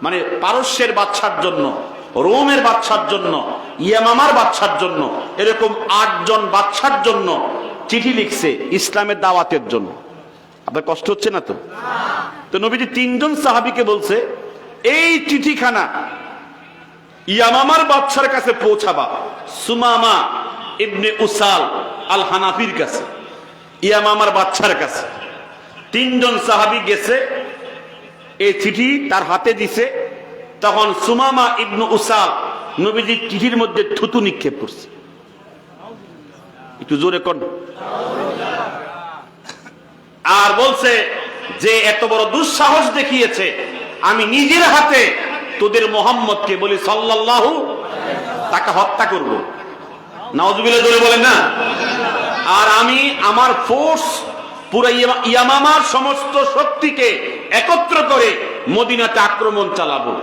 মানে পারস্যের বাদশার জন্য, রোমের বাদশার জন্য, ইয়ামামার বাদশার জন্য, এরকম 8 জন বাদশার জন্য চিঠি লিখছে ইসলামের দাওয়াতের জন্য। আপনার কষ্ট হচ্ছে না তো? তো নবীজি 3 জন সাহাবীকে বলছে, এই চিঠিখানা ইয়ামামার বাদশার কাছে পৌঁছাবা, সুমামা ইবনে উসাল আল হানাফির কাছে, ইয়ামামার বাদশার কাছে। 3 জন সাহাবী গেছে, এই চিঠি তার হাতে দিছে। তখন সুমামা ইবনে উসাল নবীজির চিঠির মধ্যে থুতু নিক্ষেপ করছে। একটু জোরে কোন। আর বলছে যে এত বড় দুঃসাহস দেখিয়েছে, আমি নিজের হাতে তোদের মুহাম্মদকে বলি সাল্লাল্লাহু, তাকে হত্যা করব। নাউজুবিল্লাহ জোরে বলেন না। আর আমি আমার ফোর্স পুরো ইয়ামামার সমস্ত শক্তিকে একত্র করে মদিনাতে আক্রমণ চালাবো।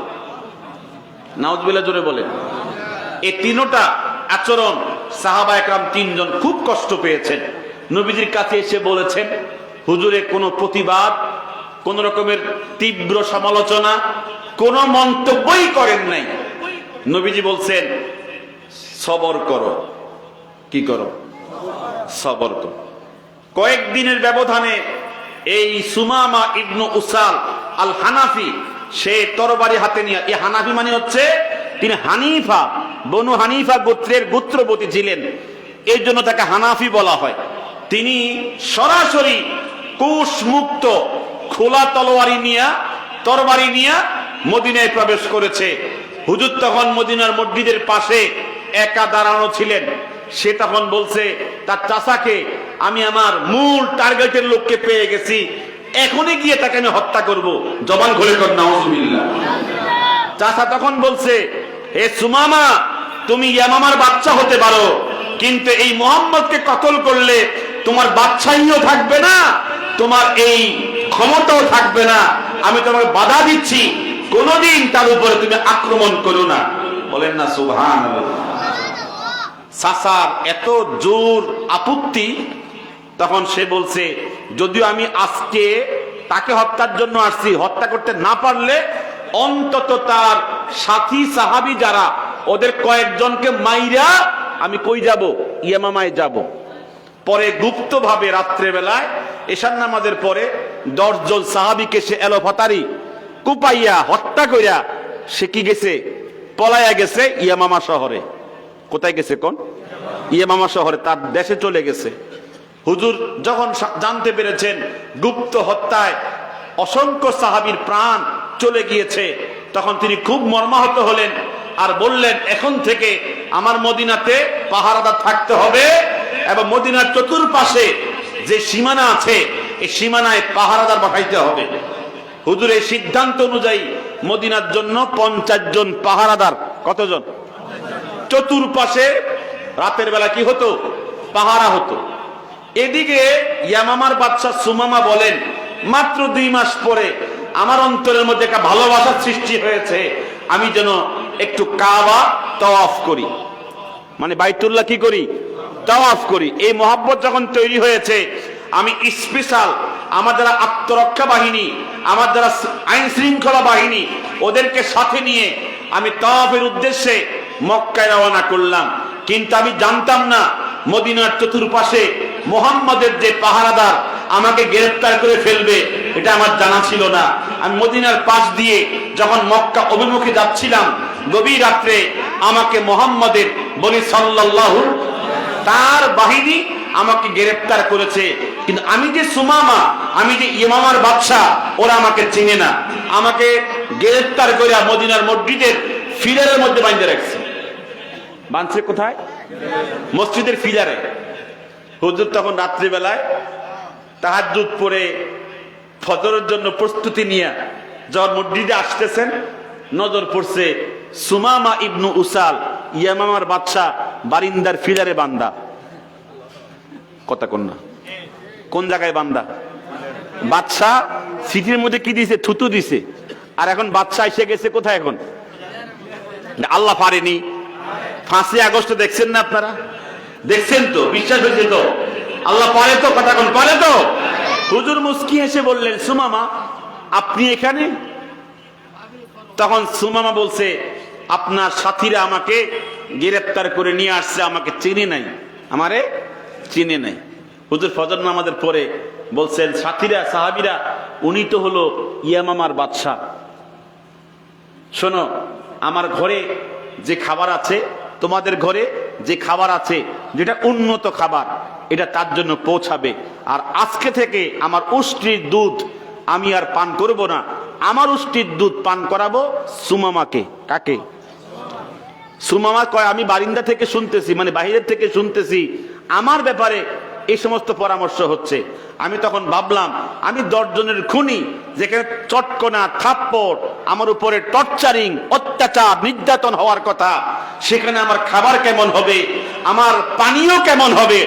নাউজুবিল্লাহ জোরে বলেন। এই তিনটা আচরণ সাহাবা একরাম 3 জন খুব কষ্ট পেয়েছেন। নবীজির কাছে এসে বলেছেন, হুজুরে কোনো প্রতিবাদ, কোন রকমের তীব্র সমালোচনা, কোন মন্তব্যই করেন নাই। নবীজি বলছেন, সবর করো। কি করো? সবর করো। কয়েকদিনের ব্যবধানে এই সুমামা ইবনু উসাল আল হানাফি, সে তরবারি হাতে নিয়ে, এই হানাফি মানে হচ্ছে তিনি হানিফা, বনু হানিফা গোত্রের গোত্রপতি ছিলেন, এর জন্য তাকে হানাফি বলা হয়। তিনি সরাসরি কুশ মুক্ত খোলা তরবারি নিয়ে মদিনায় প্রবেশ করেছে। হুজুর তখন মদিনার মসজিদের পাশে একা দাঁড়ানো ছিলেন। সে তখন বলছে তার চাচাকে, আমি আমার মূল টার্গেটের লোককে পেয়ে গেছি, এখনই গিয়ে তাকে আমি হত্যা করব। জবান খুলে কর নাউজুবিল্লাহ। চাচা তখন বলছে, হে সুমামা, তুমি ইয়ামামার বাচ্চা হতে পারো, কিন্তু এই মুহাম্মদকে কতল করলে তোমার বাচ্চাইও থাকবে না, তোমার এই ক্ষমতাও থাকবে না। আমি তোমাকে বাধা দিচ্ছি, কোনদিন তার উপরে তুমি আক্রমণ করো না। বলেন না সুবহানাল্লাহ। চাচার এত জোর আপত্তি, তখন সে বলছে, যদিও আমি আজকে তাকে হত্যার জন্য আসছি, হত্যা করতে না পারলে অন্তত তার সাথী সাহাবী যারা, ওদের কয়েকজনকে মাইরা আমি কই যাব? ইয়ামামায় যাব। পরে গুপ্তভাবে রাত্রেবেলায় এশার নামাজের পরে 10 জন সাহাবীকে সে এলোপাতারি কুপাইয়া হত্যা কইরা সে কি গেছে, পলায়া গেছে ইয়ামামা শহরে। কোথায় গেছে কোন? ইয়ামামা শহরে, তার দেশে চলে গেছে। হুজুর যখন জানতে পেরেছেন গুপ্ত হত্যায় অসংখ্য সাহাবীর প্রাণ চলে গিয়েছে, তখন তিনি খুব মর্মাহত হলেন আর বললেন, এখন থেকে আমার মদিনাতে পাহারাদার থাকতে হবে এবং মদিনার চতুর্পাশে যে সীমানা আছে এই সীমানায় পাহারাদার পাঠাইতে হবে। হুজুর এই সিদ্ধান্ত অনুযায়ী মদিনার জন্য 50 জন পাহারাদার, কতজন? চতুর্পাশে রাতের বেলা কি হতো? পাহারা হতো। এদিকে ইয়ামামার বাদশা সুমামা বলেন, মাত্র 2 মাস পরে আমার অন্তরের মধ্যে একটা ভালোবাসার সৃষ্টি হয়েছে, আমি যেন একটু কাবা তাওয়াফ করি, মানে বাইতুল্লাহ কি করি? তাওয়াফ করি। এই মহব্বত যখন তৈরি হয়েছে, আমি স্পেশাল আমার যারা আত্মরক্ষা বাহিনী, আমার যারা আইন শৃঙ্খলা বাহিনী, ওদেরকে সাথে নিয়ে আমি তাওয়াফের উদ্দেশ্যে মক্কায় রওনা করলাম। কিন্তু আমি জানতাম না মদিনার চতুর্পাশে মুহাম্মদের যে পাহারাদার আমাকে গ্রেফতার করে ফেলবে, এটা আমার জানা ছিল না। আমি মদিনার পাশ দিয়ে যখন মক্কা অভিমুখে যাচ্ছিলাম, গভীর রাত্রে আমাকে মুহাম্মদের বলি সাল্লাল্লাহু তার বাহিনী আমাকে গ্রেফতার করেছে। কিন্তু আমি যে সুমামা, আমি যে ইয়ামামার বাদশা, ওরা আমাকে চিনে না। আমাকে গ্রেফতার করে মদিনার মসজিদের ফিলারের মধ্যে বাঁধে রাখছে। বাঁধছে কোথায়? মসজিদের ফিলারে। হুজুর তখন রাত্রিবেলায় তাহাজ্জুদ পড়ে ফজরের জন্য প্রস্তুতি নিয়ে যখন মসজিদে আসতেছেন, নজর পড়ছে সুমামা ইবনু উসাল ইয়ামামার বাদশা বারিন্দার ফিলারে বান্দা। কথা কোন না? কোন জায়গায় বান্দা? বাদশা সিটির মধ্যে কি দিছে? থুতু দিছে। আর এখন বাদশা এসে গেছে কোথায়? এখন আল্লাহ পারেনি। 5ই আগস্ট দেখছেন না আপনারা? দেখছেন তো? বিশ্বাস হয়েছে তো? আল্লাহ পারে তো? কথা কোন পারে তো? হুজুর মুস্কি হেসে বললেন, সুমামা আপনি এখানে? তখন সুমামা বলছে, আপনার সাথীরা আমাকে গ্রেফতার করে নিয়ে আসছে, আমাকে চিনে নাই, আমারে চিনে নাই। হুজুর ফজর নামাজের পরে বলছেন, সাথীরা, সাহাবীরা, উনি তো হলো ইয়ামামার বাদশা। শোনো, আমার ঘরে যে খাবার আছে, তোমাদের ঘরে যে খাবার আছে, যেটা উন্নত খাবার, এটা তার জন্য পৌঁছাবে। আর আজকে থেকে আমার উষ্ট্রির দুধ আমি আর পান করব না, আমার উষ্ট্রির দুধ পান করাবো সুমামাকে। কাকে? সুমামা কয়, আমি বারিন্দা থেকে শুনতেছি, মানে বাহিরের থেকে শুনতেছি আমার ব্যাপারে এই সমস্ত পরামর্শ হচ্ছে। আমি তখন ভাবলাম, আমি 10 জনের খুনি, যেখানে চটকনা, থাপ্পড়, আমার উপরে টর্চারিং, অত্যাচার, নির্যাতন হওয়ার কথা, সেখানে আমার খাবার কেমন হবে, আমার পানীয় কেমন হবে,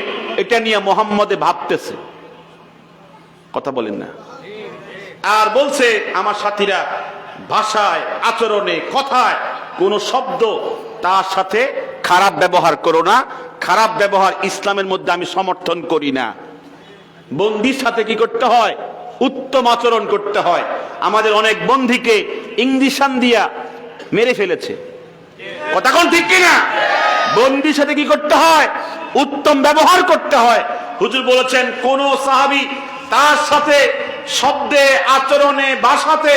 এটা নিয়ে মুহাম্মদে ভাবতেছে। কথা বলেন না? আর বলছে আমার সাথীরা, ভাষায়, আচরণে, কথায় কোন শব্দ তার সাথে খারাপ ব্যবহার করো না। খারাপ ব্যবহার ইসলামের মধ্যে আমি সমর্থন করি না। বন্দির সাথে কি করতে হয়? উত্তম আচরণ করতে হয়। আমাদের অনেক বন্দীকে ইঞ্জেকশন দিয়া মেরে ফেলেছে। কথা কোন ঠিক কিনা? বন্দির সাথে কি করতে হয়? উত্তম ব্যবহার করতে হয়। হুজুর বলেছেন, কোন সাহাবী তার সাথে শব্দে, আচরণে, ভাষাতে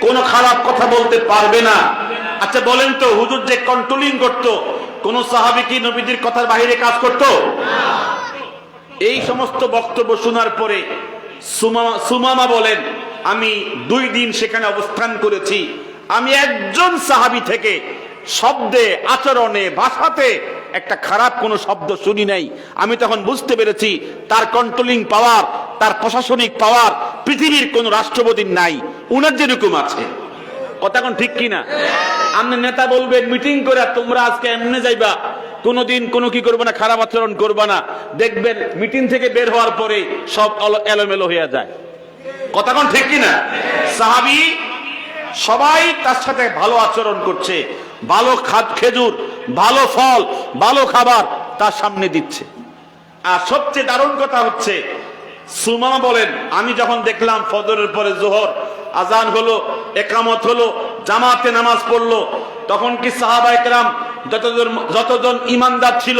কোনো খারাপ কথা বলতে পারবে না। আচ্ছা বলেন তো, হুজুর যে কন্ট্রোলিং করতো, কোন সাহাবী কি নবীদের কথার বাইরে কাজ করতো? এই সমস্ত বক্তব্য শোনার পরে সুমামা বলেন, আমি 2 দিন সেখানে অবস্থান করেছি, আমি একজন সাহাবী থেকে শব্দে, আচরণে, ভাষাতে একটা খারাপ কোনো শব্দ শুনি নাই। আমি তখন বুঝতে পেরেছি তার কন্ট্রোলিং পাওয়ার, তার প্রশাসনিক পাওয়ার পৃথিবীর কোন রাষ্ট্রপতির নাই, উনার যেরকম আছে। কথা কোন ঠিক কিনা? আপনার নেতা বলবেন মিটিং করে, তোমরা আজকে এমনে যাইবা, কোনোদিন কোনো কি করবে না, খারাপ আচরণ করবে না, দেখবেন মিটিং থেকে বের হওয়ার পরে সব এলোমেলো হয়ে যায়। কথা কোন ঠিক কিনা? সাহাবী সবাই তার সাথে ভালো আচরণ করছে, ভালো খেজুর, ভালো ফল, ভালো খাবার তার সামনে দিচ্ছে। আর সবচেয়ে দারুণ কথা হচ্ছে, সুমামা বলেন, আমি যখন দেখলাম ফজরের পরে জোহর আজান হলো, একামত হলো, জামাতে নামাজ পড়লো, তখন কি সাহাবায়ে কেরাম যতজন ইমানদার ছিল,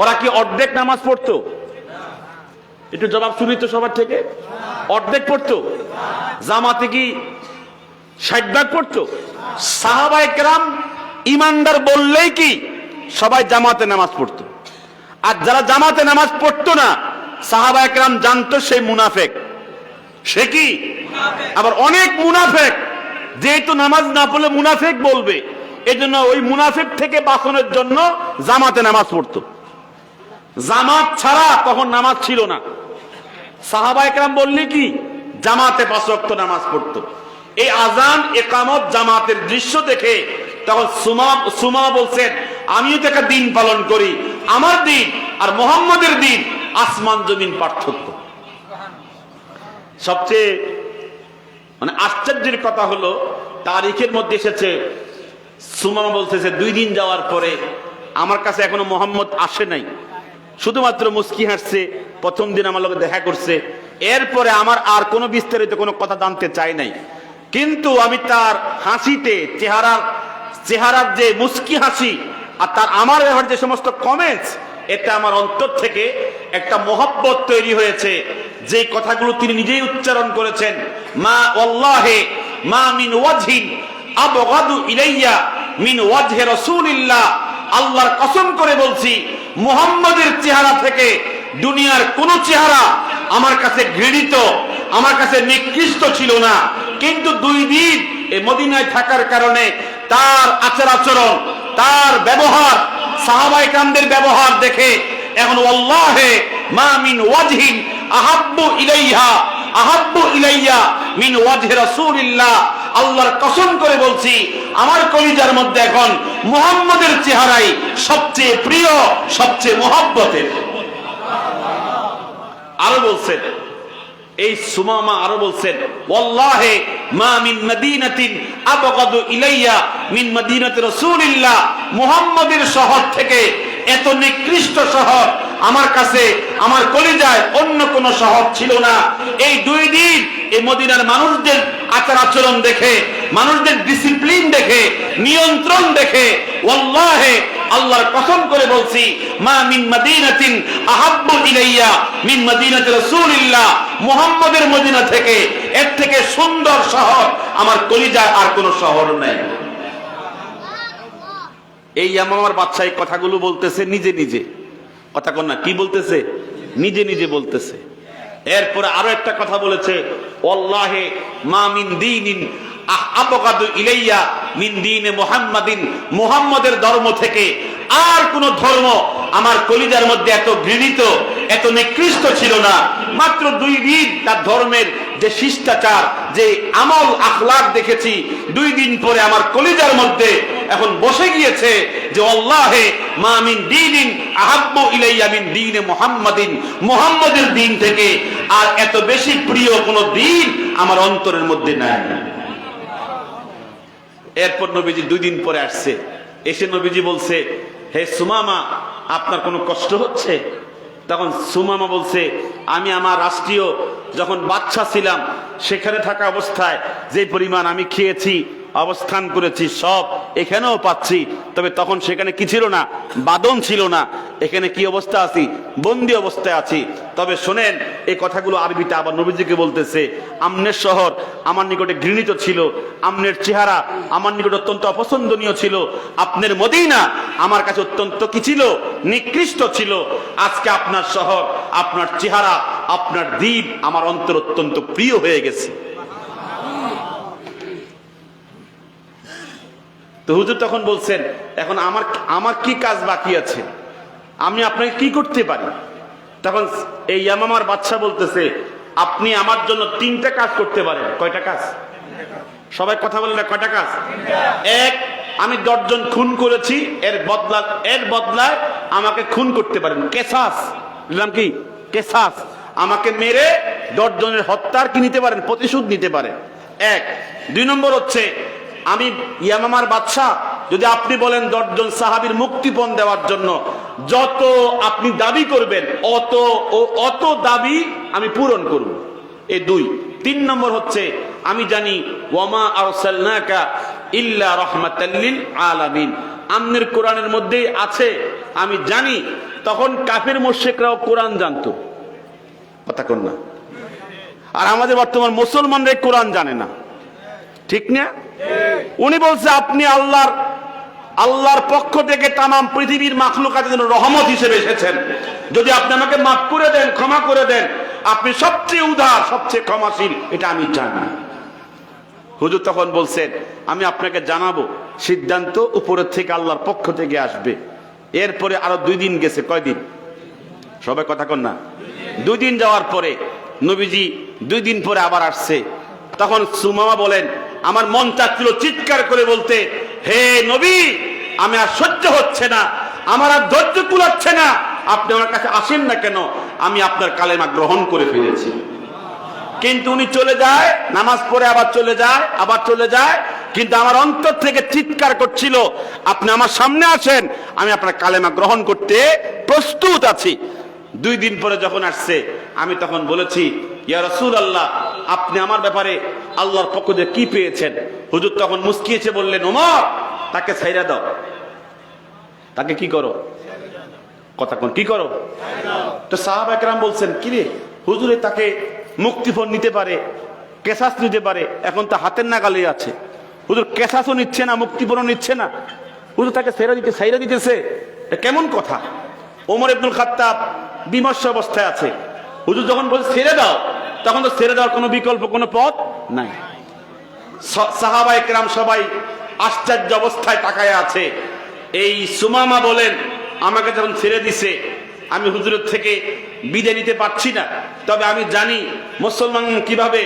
ওরা কি অর্ধেক নামাজ পড়তো? একটু জবাব শুনি তো সবার থেকে। অর্ধেক পড়তো? জামাতে কি 60 ভাগ পড়তো। সাহাবায়ে কেরাম ইমানদার বললেই কি সবাই জামাতে নামাজ পড়তো, আর যারা জামাতে নামাজ পড়তো না সাহাবায়ে কেরাম জানতো সে মুনাফেক। সে কি? আবার অনেক মুনাফেক যেহেতু নামাজ না পড়লে মুনাফেক বলবে, এজন্য ওই মুনাফেক থেকে বাঁচানোর জন্য জামাতে নামাজ পড়তো। জামাত ছাড়া তখন নামাজ ছিল না। সাহাবায়ে কেরাম বললে কি জামাতে 5 ওয়াক্ত নামাজ পড়তো। এই আজান ইকামত জামাতের দৃশ্য দেখে তখন সুমা বলছেন, আমিও তো একটা দিন পালন করি, আমার দিন আর মুহাম্মদের দিন আসমান জমিন পার্থক্য। সবচেয়ে আশ্চর্যের কথা হলো তারিখের মধ্যে এসেছে, সুমামা বলতেছে 2 দিন যাওয়ার পরে আমার কাছে এখনো মোহাম্মদ আসে নাই, শুধুমাত্র মুস্কি হাসছে, প্রথম দিন আমার লোকে দেখা করছে, এরপরে আমার আর কোনো বিস্তারিত কোনো কথা জানতে চাই নাই। কিন্তু আমি তার হাসিতে চেহারার যে মুস্কি হাসি আর তার আমার ব্যাপারে যে সমস্ত কমেন্টস, এটা আমার অন্তর থেকে একটা মহব্বত তৈরি হয়েছে। যে কথাগুলো তিনি নিজেই উচ্চারণ করেছেন, মা ওয়াল্লাহি মা মিন ওয়াজহিন আবগাদু ইলাইয়া মিন ওয়াজহি রাসূলিল্লাহ, আল্লাহর কসম করে বলছি মুহাম্মদের চেহারা থেকে দুনিয়ার কোন চেহারা আমার কাছে ঘৃণিত, আমার কাছে নিকৃষ্ট ছিল না। কিন্তু 2 দিন এই মদিনায় থাকার কারণে তার আচার আচরণ, তার ব্যবহার, সাহাবায়ে কেরামদের ব্যবহার দেখে এখন ওয়াল্লাহি মা মিন ওয়াজহিন আহাব্বু ইলাইয়া মিন ওয়াজহি রাসূলিল্লাহ, আল্লাহর কসম করে বলছি আমার কলিজার মধ্যে এখন মুহাম্মদের চেহারাই সবচেয়ে প্রিয়, সবচেয়ে মহব্বতের। আরো বলছেন এই সুমামা, আরো বলছেন ওয়াল্লাহি মা মিন মদিনাতিন আবগাদু ইলাইয়া মিন মদিনাতি রাসূলিল্লাহ, মুহাম্মদের শহর থেকে এত নিকৃষ্ট শহর আমার কাছে, আমার কলিজায় অন্য কোন শহর ছিল না। এই 2 দিন এই মদিনার মানুষদের আচার আচরণ দেখে, মানুষদের ডিসিপ্লিন দেখে, নিয়ন্ত্রণ দেখে ওয়াল্লাহি আল্লাহর কসম করে বলছি মা মিন মদিনাতিন আহাব্বু ইলাইয়া মিন মদিনাতি রাসূলিল্লাহ, মুহাম্মদের মদিনা থেকে এর থেকে সুন্দর শহর আমার কলিজায় আর কোন শহর নাই। এই ইয়ামামার বাদশা এই কথাগুলো বলতেছে নিজে নিজে, কথা কোন না, কি বলতেছে? নিজে নিজে বলতেছে। এরপরে আরো একটা কথা বলেছে, ওয়াল্লাহি মা মিন দীনিন আবগাদু ইলাইয়া মিন দীনে মুহাম্মাদিন, মুহাম্মদের ধর্ম থেকে আর কোন ধর্ম আমার কলিজার মধ্যে এত ঘৃণিত, এত নিকৃষ্ট ছিল না। মাত্র 2 দিন তার ধর্মের যে শিষ্টাচার, যে আমল আখলাক দেখেছি, 2 দিন পরে আমার কলিজার মধ্যে এখন বসে গিয়েছে যে আল্লাহে মা মিন দীনিন আহাব্বু ইলাইয়া মিন দীনে মুহাম্মাদিন, মুহাম্মদের দিন থেকে আর এত বেশি প্রিয় কোন দিন আমার অন্তরের মধ্যে নাই। এরপর নবীজি 2 দিন পরে আসছে, এসে নবীজি বলছে, হে সুমামা আপনার কোনো কষ্ট হচ্ছে? তখন সুমামা বলছে, আমি আমার রাষ্ট্রীয় যখন বাচ্চা ছিলাম সেখানে থাকা অবস্থায় যে পরিমাণ আমি খেয়েছি, অবস্থান করেছি, সব এখানেও পাচ্ছি, তবে তখন সেখানে কি ছিল না? বাদন ছিল না। এখানে কি অবস্থা আছি? বন্দি অবস্থায় আছি। তবে শোনেন, এই কথাগুলো আরবিতে আবার নবীজিকে বলতেছে, আমনের শহর আমার নিকটে ঘৃণিত ছিল, আমনের চেহারা আমার নিকটে অত্যন্ত অপছন্দনীয় ছিল, আপনার মদিনা আমার কাছে অত্যন্ত কি ছিল? নিকৃষ্ট ছিল। আজকে আপনার শহর, আপনার চেহারা, আপনার দ্বীপ আমার অন্তর অত্যন্ত প্রিয় হয়ে গেছে। তো হুজুর তখন বলছেন, এখন আমার কি কাজ বাকি আছে, আমি আপনাকে কি করতে পারি? তখন এই ইয়ামামার বাদশা বলতেছে, আপনি আমার জন্য 3টা কাজ করতে পারেন। কয়টা কাজ? সবাই কথা বলেন না, কয়টা কাজ? 1, আমি 10 জন খুন করেছি, এর বদলায় আমাকে খুন করতে পারেন, কেসাস। বুঝলাম কি? কেসাস, আমাকে মেরে 10 জনের হত্যার কি নিতে পারেন? প্রতিশোধ নিতে পারেন। 1। 2 নম্বর হচ্ছে, আমি ইয়ামামার বাদশা, যদি আপনি বলেন 10 জন সাহাবীর মুক্তিপণ দেওয়ার জন্য যত আপনি দাবি করবেন অত দাবি আমি পূরণ করব। এই 2। 3 নম্বর হচ্ছে, আমি জানি ওয়ামা আরসালনাকা ইল্লা রাহমাতাল লিল আলামিন, আমনের কোরআনের মধ্যেই আছে, আমি জানি। তখন কাফির মুশরিকরাও কোরআন জানতো, কথা কোন না? আর আমাদের বর্তমান মুসলমানরা কোরআন জানে না। ঠিক না? উনি বলছে আপনি আল্লাহর পক্ষ থেকে তামাম পৃথিবীর মাখলুকাতের জন্য রহমত হিসেবে এসেছেন। যদি আপনি আমাকে মাফ করে দেন, ক্ষমা করে দেন, আপনি সবচেয়ে উদার, সবচেয়ে ক্ষমাশীল, এটা আমি জানি। হুজুর তখন বলছেন আমি আপনাকে জানাবো, সিদ্ধান্ত উপরের থেকে আল্লাহর পক্ষ থেকে আসবে। এরপরে আরো 2 দিন গেছে। কয়দিন? সবাই কথা কন না। 2 দিন যাওয়ার পরে নবীজি 2 দিন পরে আবার আসছে। তখন সুমামা বলেন আমার মন চাচ্ছিল চিৎকার করে বলতে, হে নবী, আমি আর সহ্য হচ্ছে না, আমার আর ধৈর্য কুলাচ্ছে না, আপনি আমার কাছে আসেন না কেন? আমি আপনার কালেমা গ্রহণ করে ফেলেছি। কিন্তু উনি চলে যায়, নামাজ পড়ে আবার চলে যায়, আবার চলে যায়, কিন্তু আমার অন্তর থেকে চিৎকার করছিল আপনি আমার সামনে আসেন, আমি আপনার কালেমা গ্রহণ করতে প্রস্তুত আছি। 2 দিন পরে যখন আসছে আমি তখন বলেছি ইয়া রাসূলুল্লাহ, আপনি আমার ব্যাপারে আল্লাহর পক্ষ থেকে কি পেয়েছেন? হুজুর তখন মুস্কিয়েছে বললেন ওমর, তাকে ছাইরা দাও। তাকে কি করো? কথা কোন কি করো? তো সাহাবা কেরাম বলছেন কি রে হুজুরে, তাকে মুক্তিপণ নিতে পারে, কেসাস নিতে পারে, এখন তো হাতের নাগালে আছে। হুজুর কেসাসও নিচ্ছে না, মুক্তিপণও নিচ্ছে না, হুজুর তাকে ছাইরা দিতেছে, এটা কেমন কথা? ওমর ইবনুল খাত্তাব বিমর্ষ অবস্থায় আছে। হুজুর যখন বলছে ছেড়ে দাও, তখন তো ছেড়ে দেওয়ার কোনো বিকল্প, কোনো পথ নাই। সাহাবায়ে কেরাম সবাই আশ্চর্য অবস্থায় তাকায় আছে। এই সুমামা বলেন আমাকে যখন ছেড়ে দিছে আমি হুজুরের থেকে বিদায় নিতে পারছি না, তবে আমি জানি মুসলমান কিভাবে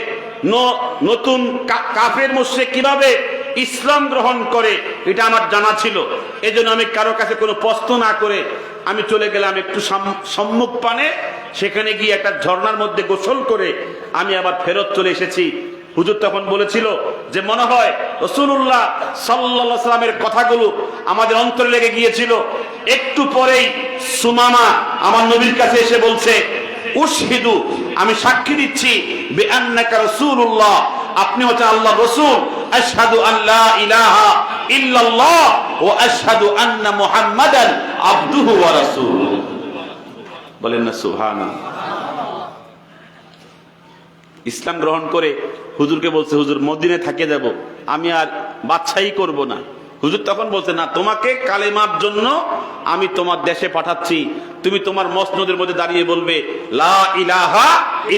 নতুন কাফের মুশরিক কিভাবে ইসলাম গ্রহণ করে, এটা আমার জানা ছিল। এজন্য আমি কারো কাছে কোনো প্রশ্ন না করে আমি চলে গেলাম একটু সম্মুখ পানে, সেখানে গিয়ে একটা ঝর্ণার মধ্যে গোসল করে আমি আবার ফেরত চলে এসেছি। হুজুর তখন বলেছিল যে মনে হয় রাসূলুল্লাহ সাল্লাল্লাহু আলাইহি ওয়াসাল্লামের কথাগুলো আমাদের অন্তরে লেগে গিয়েছিল। একটু পরেই সুমামা আমার নবীর কাছে এসে বলছে উশহিদু, আমি সাক্ষী দিচ্ছি বিআন্নাকা রাসূলুল্লাহ, আপনি হচ্ছেন আল্লাহর রাসূল। আশহাদু আল্লা ইলাহা ইল্লাল্লাহ ওয়া আশহাদু আন্না মুহাম্মাদান আবদুহু ওয়া রাসূলুহু। বলেন না সুবহানাল্লাহ। ইসলাম গ্রহণ করে হুজুরকে বলছে হুজুর মদিনায় থাকে যাব, আমি আর বাদশাহী করব না। হুজুর তখন বলছে না, তোমাকে কালেমার জন্য আমি তোমার দেশে পাঠাচ্ছি, তুমি তোমার মসনদের মধ্যে দাঁড়িয়ে বলবে লা ইলাহা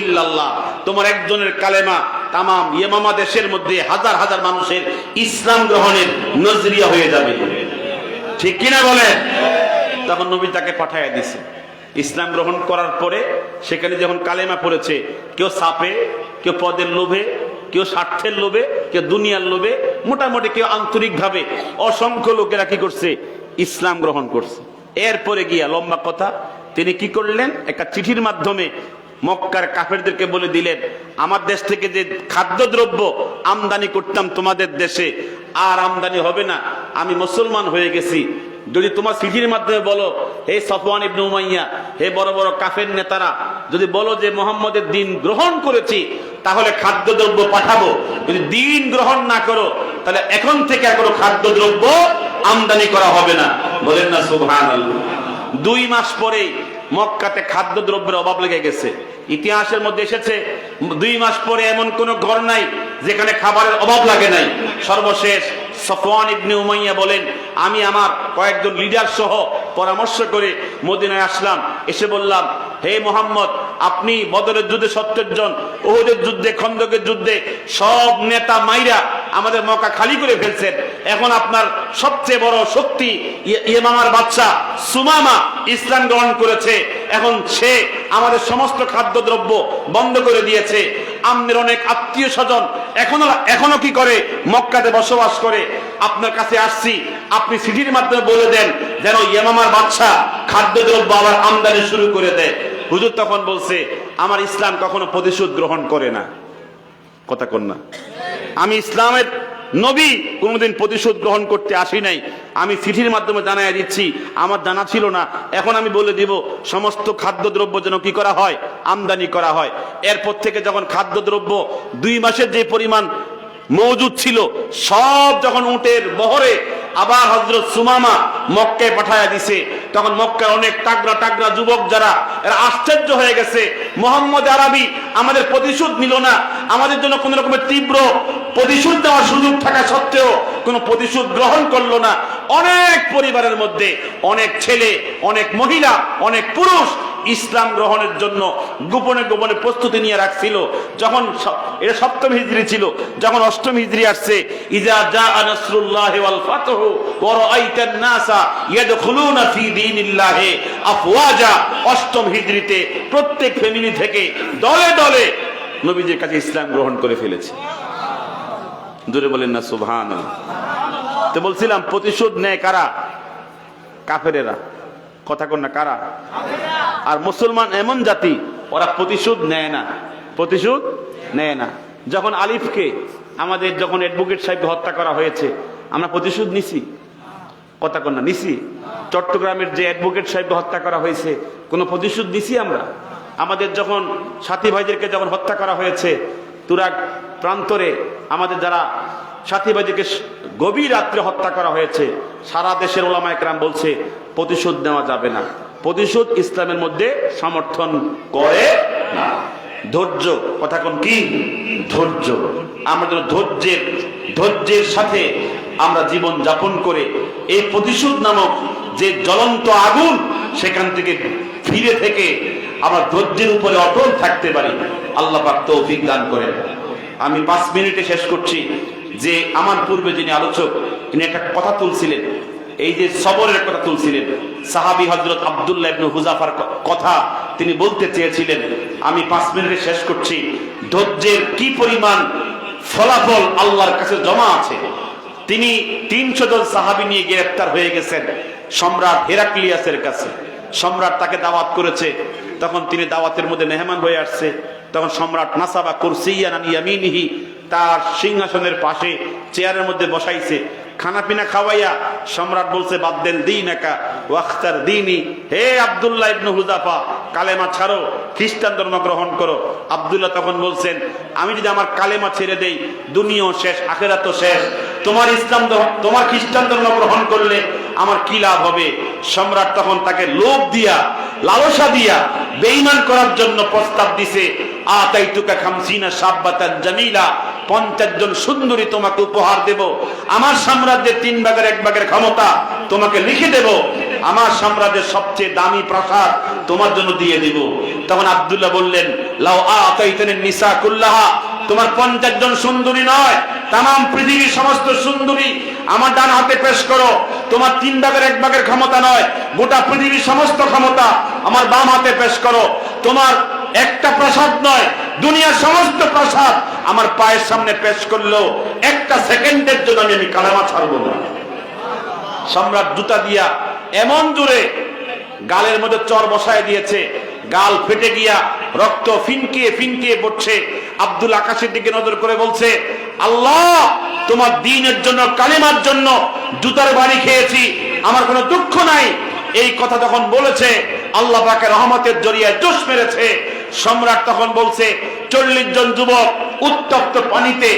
ইল্লাল্লাহ। তোমার একজনের কালেমা তামাম ইয়ামামা দেশের মধ্যে হাজার হাজার মানুষের ইসলাম গ্রহণের নজরিয়া হয়ে যাবে। ঠিক কিনা বলেন? তখন নবী তাকে পাঠাইয়া দিছে। ইসলাম গ্রহণ করার পরে সেখানে যখন কালেমা পড়েছে, কেউ সাপে, কেউ পদের লোভে, কেউ স্বার্থের লোভে, কেউ দুনিয়ার লোভে, মোটামুটি কেউ আন্তরিকভাবে, অসংখ্য লোকেরা কি করছে? ইসলাম গ্রহণ করছে। এরপরে গিয়া লম্বা কথা, তিনি কি করলেন? একটা চিঠির মাধ্যমে মক্কার কাফেরদেরকে বলে দিলেন আমার দেশ থেকে যে খাদ্যদ্রব্য আমদানি করতাম তোমাদের দেশে আর আমদানি হবে না, আমি মুসলমান হয়ে গেছি। যদি তোমার চিঠির মাধ্যমে বলো হে সফওয়ান ইবনে উমাইয়া, হে বড় বড় কাফের নেতারা, যদি বলো যে মুহাম্মদের দিন গ্রহণ করেছি, তাহলে খাদ্যদ্রব্য পাঠাবো। যদি দিন গ্রহণ না করো, তাহলে এখন থেকে আর কোনো খাদ্যদ্রব্য আমদানি করা হবে না। বলেন না সুবহানাল্লাহ। 2 মাস পরে মক্কাতে খাদ্যদ্রব্যের অভাব লেগে গেছে। ইতিহাসের মধ্যে এসেছে 2 মাস পরে এমন কোন ঘর নাই যেখানে খাবারের অভাব লাগে নাই। সর্বশেষ সফওয়ান ইবনে উমাইয়া বলেন আমি আমার কয়েকজন লিডার সহ পরামর্শ করে মদিনায় আসলাম। এসে বললাম হে মুহাম্মদ, আপনি বদরের যুদ্ধে 70 জন, উহুদের যুদ্ধে, খন্দকের যুদ্ধে সব নেতা মাইরা আমাদের মক্কা খালি করে ফেলছেন। এখন আপনার সবচেয়ে বড় শক্তি ইয়ামামার বাদশা সুমামা ইসলাম গ্রহণ করেছে। এখন সে আমাদের সমস্ত খাদ্যদ্রব্য বন্ধ করে দিয়েছে। আমাদের অনেক আত্মীয় স্বজন এখনো কি করে? মক্কাতে বসবাস করে। আপনার কাছে আসছি, আপনি চিঠির মাধ্যমে বলে দেন যেন ইয়ামামার বাদশা খাদ্যদ্রব্য আবার আমদানি শুরু করে দেয়। হুজুর তখন বলছে আমার ইসলাম কখনো প্রতিশোধ গ্রহণ করে না। কথা কন না। আমি ইসলামের নবী কোনদিন প্রতিশোধ গ্রহণ করতে আসি নাই। আমি চিঠির মাধ্যমে জানাই দিচ্ছি, আমার জানা ছিল না, এখন আমি বলে দিব সমস্ত খাদ্যদ্রব্য যেন কি করা হয়? আমদানি করা হয়। এরপর থেকে যখন খাদ্যদ্রব্য 2 মাসের যে পরিমাণ মজুদ ছিল, সব যখন উটের বহরে আবার হযরত সুমামা মক্কায় পাঠায়া দিছে, তখন মক্কার অনেক টাগরা যুবক যারা এরা আশ্চর্য হয়ে গেছে, মুহাম্মদ আরবি আমাদের প্রতিশোধ নিল না, আমাদের জন্য কোন রকমের তীব্র প্রতিশোধ নেওয়ার সুযোগ থাকা সত্ত্বেও কোনো প্রতিশোধ গ্রহণ করলো না। অনেক পরিবারের মধ্যে অনেক ছেলে, অনেক মহিলা, অনেক পুরুষ ইসলাম গ্রহণের জন্য গোপনে গোপনে প্রস্তুতি নিয়ে রাখছিল। যখন এটা 7ম হিজরি ছিল, যখন 8ম হিজরি আসছে, ইজা জাআ নাসরুল্লাহি ওয়াল ফাতহু ওয়া রাআইতান নাসা ইয়াদখুলুনা ফি দীনিল্লাহি আফওয়াজা, 8ম হিজরিতে প্রত্যেক ফ্যামিলি থেকে দলে দলে নবীজির কাছে ইসলাম গ্রহণ করে ফেলেছে। জোরে বলেন না সুবহানাল্লাহ। তো বলছিলাম প্রতিশোধ নেয় কারা? কাফেরেরা। কথা কন না, কারা? আর মুসলমান এমন জাতি, ওরা প্রতিশোধ নেয় না, প্রতিশোধ নেয় না। যখন আলিফকে, আমাদের যখন অ্যাডভোকেট সাহেবকে হত্যা করা হয়েছে, আমরা প্রতিশোধ নিছি? কথা কন না, নিছি? চট্টগ্রামের যে অ্যাডভোকেট সাহেবকে হত্যা করা হয়েছে, কোনো প্রতিশোধ নিছি আমরা? আমাদের যখন সাথী ভাইদেরকে যখন হত্যা করা হয়েছে তুরাগ প্রান্তরে, আমাদের যারা সাথী ভাইদেরকে গভীর রাত্রে হত্যা করা হয়েছে, সারা দেশের ওলামা একরাম বলছে প্রতিশোধ নেওয়া যাবে না। প্রতিশোধ ইসলামের মধ্যে সমর্থন করে না। ধৈর্য, কথা কোন কি? ধৈর্য। আমাদের ধৈর্যের সাথে আমরা জীবন যাপন করে এই প্রতিশোধ নামক যে জ্বলন্ত আগুন, সেখান থেকে ফিরে থেকে আমরা ধৈর্যের উপরে অটল থাকতে পারি। আল্লাহ পাক তৌফিক দান করেন। আমি 5 মিনিটে শেষ করছি। যে আমার পূর্বে যিনি আলোচক, তিনি একটা কথা তুলছিলেন, এই যে সবরের কথা তুলছিলেন, সাহাবী হযরত আব্দুল্লাহ ইবনে হুযাফার কথা তিনি বলতে চেয়েছিলেন। আমি 5 মিনিটে শেষ করছি। ধৈর্যের কি পরিমাণ ফলাফল আল্লাহর কাছে জমা আছে। তিনি 300 জন সাহাবী নিয়ে গ্রেফতার হয়ে গেছেন সম্রাট হেরাক্লিয়াসের কাছে। সম্রাট তাকে দাওয়াত করেছে, তখন তিনি দাওয়াতের মধ্যে মেহমান হয়ে আসছে। তখন সম্রাট নাসাবা কুরসিয়ান আন ইয়ামিনিহি, তার সিংহাসনের পাশে চেয়ারের মধ্যে বসাইছে। খানা পিনা খাওয়াইয়া সম্রাট বলছে, বাদদেল দীনাকা ওয়াখতার দীনি, হে আব্দুল্লাহ ইবনে হুযাফা, কালেমা ছাড়ো, খ্রিস্টান ধর্ম গ্রহণ করো। আব্দুল্লাহ তখন বলছেন, আমি যদি আমার কালেমা ছেড়ে দেই, দুনিয়াও শেষ, আখিরাতও শেষ। তোমার ইসলাম, তোমার খ্রিস্টান ধর্ম গ্রহণ করলে আমার কি লাভ হবে? সম্রাট তখন তাকে লোভ দিয়া, লালসা দিয়া বেঈমান করার জন্য প্রস্তাব দিছে, আতাইতুকা খামসিনা শাব্বাতান জামিলা, 50 জন সুন্দরী তোমাকে উপহার দেব। আমার সাম্রাজ্যের 3 ভাগের 1 ভাগের ক্ষমতা তোমাকে লিখে দেব। আমার সাম্রাজ্যের সবচেয়ে দামি প্রাসাদ তোমার জন্য দিয়ে দেব। তখন আব্দুল্লাহ বললেন, লাউ আতাইতানি নিসা কুল্লাহা, তোমার 50 জন সুন্দরী নয়, তাম পৃথিবীর সমস্ত সুন্দরী আমার ডান হাতে পেশ করো। তোমার 3 ভাগের 1 ভাগের ক্ষমতা নয়, গোটা পৃথিবীর সমস্ত ক্ষমতা আমার বাম হাতে পেশ করো। তোমার একটা প্রাসাদ নয়, দুনিয়ার সমস্ত প্রাসাদ আমার পায়ের সামনে পেশ করলো, 1 সেকেন্ডের জন্য আমি কালেমা ছাড়বো না। সম্রাট জুতা দিয়া এমন জোরে গালের মধ্যে চর বসায় দিয়েছে, গাল ফেটে গিয়া রক্ত ফিনকিয়ে ফিনকিয়ে পড়ছে। আব্দুল আকাশের দিকে নজর করে বলছে, আল্লাহ, তোমার দ্বীনের জন্য, কালেমার জন্য জুতার বাড়ি খেয়েছি, আমার কোনো দুঃখ নাই। এই কথা তখন বলেছে, আল্লাহ পাকের রহমতের জরিয়ায় জোশ মেরেছে। সম্রাট তখন বলছে, 40 জন যুবক উত্তপ্ত পানিতে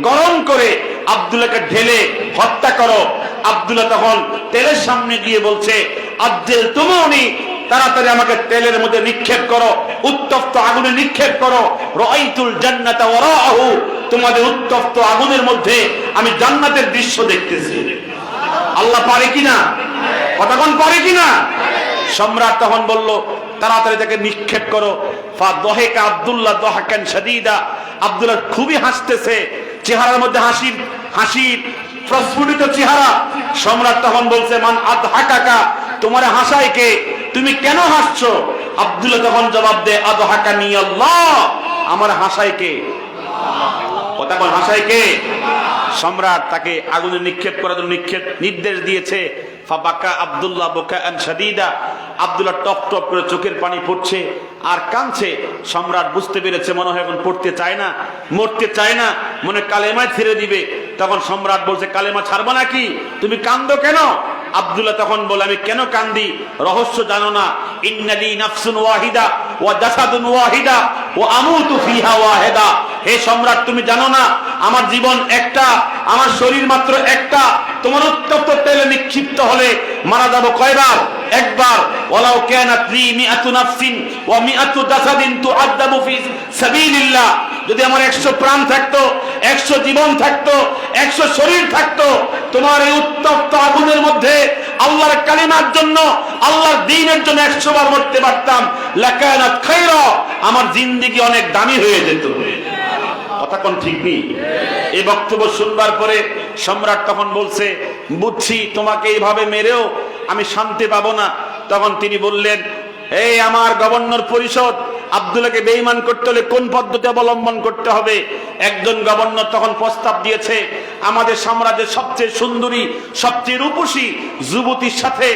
গরম করে আব্দুল্লাহকে ঢেলে হত্যা করো। আব্দুল্লাহ তখন তেলের সামনে গিয়ে বলছে, আজ্জেল তুমুনি, তাড়াতাড়ি আমাকে তেলের মধ্যে নিক্ষেপ করো, উত্তপ্ত আগুনে নিক্ষেপ করো। রাআইতুল জান্নাতা ওয়ারাহু, তোমাদের উত্তপ্ত আগুনের মধ্যে আমি জান্নাতের দৃশ্য দেখতেছি। আল্লাহ পারে কিনা? কতক্ষণ পারে কিনা? সম্রাট তখন বলল, তাড়াতাড়ি তাকে নিক্ষেপ করো। ফাদহাকা আব্দুল্লাহ দহাকান শাদীদা, আব্দুল্লাহ খুবই হাসতেছে, চেহারার মধ্যে হাসির প্রস্ফুটিত চেহারা। সম্রাট তখন বলছে, মান আদহাকাকা, তোমার হাসায় কে? তুমি কেন হাসছো? আব্দুল্লাহ তখন জবাব দেয়, আদহাকানি আল্লাহ, আমার হাসায় কে? কথা বল, হাসায় কে? সম্রাট তাকে আগুনে নিক্ষেপ করার জন্য নির্দেশ দিয়েছে। ফাবাকা আব্দুল্লাহ বুকাআন শাদীদা, আব্দুল্লাহ টপ টপ করে চোখের পানি পড়ছে আর কাঁদছে। সম্রাট বুঝতে পেরেছে মনে হয় এখন পড়তে চায় না, মরতে চায় না, মনে কালেমায় ছেড়ে দিবে। তখন সম্রাট বলছে, কালেমা ছাড়বা নাকি? তুমি কান্দো কেন? আব্দুল্লাহ তখন বলে, আমি কেন কান্দি রহস্য জানো না? ইন্নালি নাফসুন ওয়াহিদা ওয়া জাসাদুন ওয়াহিদা ওয়া আমুতু ফিহা ওয়াহিদা। হে সম্রাট, তুমি জানো না আমার জীবন একটা, আমার শরীর মাত্র একটা, তোমার উত্তপ্ত তেলে নিক্ষিপ্ত হলে মারা যাব কয়বার? একবার। ওয়ালাউ কানাত লি মিআতু নাফসিন ওয়া মিআতু জাসাদিন তুআদ্দাবু ফি সাবিলিল্লাহ, যদি আমার 100 প্রাণ থাকতো, 100 জীবন থাকতো, 100 শরীর থাকতো, তোমার এই উত্তপ্ত আগুনের মধ্যে আল্লাহর কালিমার জন্য, আল্লাহর দ্বীনের জন্য 100 বার মরতে পারতাম, লাকানাত খায়রা, আমার জিন্দেগি অনেক দামি হয়ে যেত। কথা কোন ঠিক নেই? এই বক্তব্য শুনবার পরে সম্রাট তখন বলছে, বুঝছি তোমাকে এইভাবে মেরেও আমি শান্তি পাবো না। তখন তিনি বললেন, এই আমার গভর্নর পরিষদ, আব্দুল্লাহকে বেঈমান করতে হলে কোন পদ্ধতি অবলম্বন করতে হবে? একজন গভর্নর তখন প্রস্তাব দিয়েছে, আমাদের সাম্রাজ্যের সবচেয়ে সুন্দরী, সবচেয়ে রূপসী যুবতীর সাথে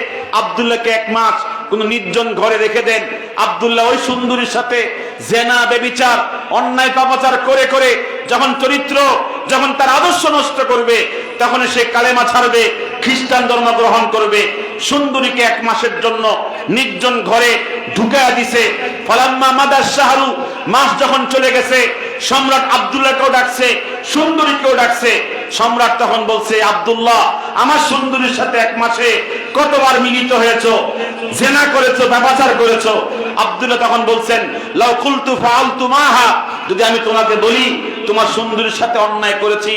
আব্দুল্লাহকে 1 মাস কোন নির্জন ঘরে রেখে দেন। আব্দুল্লাহ ওই সুন্দরীর সাথে জেনা, বেবিচার, অন্যায় পাপাচার করে করে যখন তার আদর্শ নষ্ট করবে, তখন সে কালেমা ছাড়বে, খ্রিস্টান ধর্ম গ্রহণ করবে। সুন্দরীকে 1 মাসের জন্য নির্জন ঘরে ঢুকায়া দিছে। ফালাম্মা মাদাস শাহরু, মাস যখন চলে গেছে, সম্রাট আব্দুল্লাহকেও ডাকছে, সুন্দরীকেও ডাকছে। সম্রাট তখন বলছে, আব্দুল্লাহ, আমার সুন্দরীর সাথে 1 মাসে কতবার মিলিত হয়েছো, জেনা করেছো, ব্যভিচার করেছো? আব্দুল্লাহ তখন বলছেন, লাউ কুলতু ফাআলতু মাহা, যদি আমি তোমাকে বলি তোমার সুন্দরীর সাথে অন্যায় করেছি,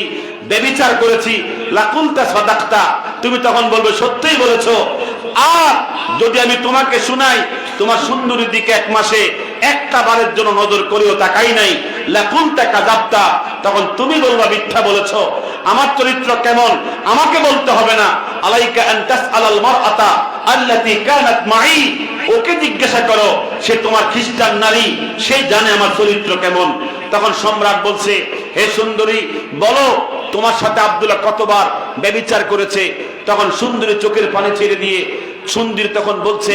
ব্যভিচার করেছি, লাকুলতা সাদাকতা, তুমি তখন বলবে সত্যিই বলেছো। আর যদি আমি তোমাকে শুনাই তোমার সুন্দরীর দিকে 1 মাসে একটা বারের জন্য নজর করেও তাকাই নাই, লাকুলতা কাযাবতা, তখন তুমি বলবা মিথ্যা বলেছো। আমার চরিত্র কেমন আমাকে বলতে হবে না, আলাইকা আন তাসআলাল মারআতা আল্লাতী কানাত মাই, ওকে জিজ্ঞাসা করো, সে তোমার খ্রিস্টান নারী, সে জানে আমার চরিত্র কেমন। তখন সম্রাট বলছে, হে সুন্দরী, বলো তোমার সাথে আব্দুল্লাহ কতবার ব্যভিচার করেছে? তখন সুন্দরী চোখের পানি ছেড়ে দিয়ে সুন্দরী তখন বলছে,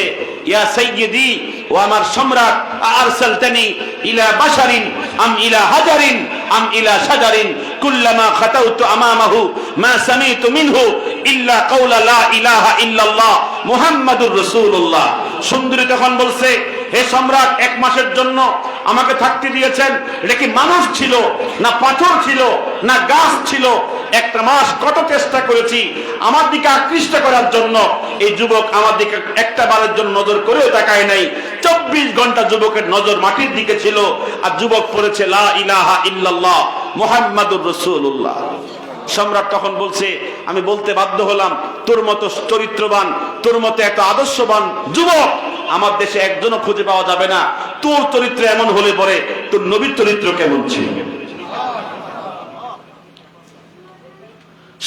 ইয়া সাইয়্যিদি, ও আমার সম্রাট, আরসালতানি ইলা বাশারিন আম ইলা হাজারিন আম ইলা শাজারিন, কুল্লামা খাতাউতু আমামাহু মা সামিতু মিনহু ইল্লা কাওলা লা ইলাহা ইল্লাল্লাহ মুহাম্মাদুর রাসূলুল্লাহ। সুন্দরী তখন বলছে, হে সম্রাট, 1 মাসের জন্য আমাকে থাকতে দিয়েছেন, এটা কি মানুষ ছিল না পাথর ছিল না গাছ ছিল? 1 মাস কত চেষ্টা করেছি আমার দিকে আকৃষ্ট করার জন্য, এই যুবক আমার দিকে একটা বারের জন্য নজর করেও তাকায় নাই। 24 ঘন্টা যুবকের নজর মাটির দিকে ছিল, আর যুবক পড়েছে লা ইলাহা ইল্লাল্লাহ মুহাম্মাদুর রাসূলুল্লাহ। সম্রাট তখন বলছে, আমি বলতে বাধ্য হলাম, তোর মতো চরিত্রবান, তোর মতো এত আদর্শবান যুবক আমার দেশে একজনও খুঁজে পাওয়া যাবে না। তোর চরিত্র এমন হলে পরে তোর নবীর চরিত্র কেমন ছিল?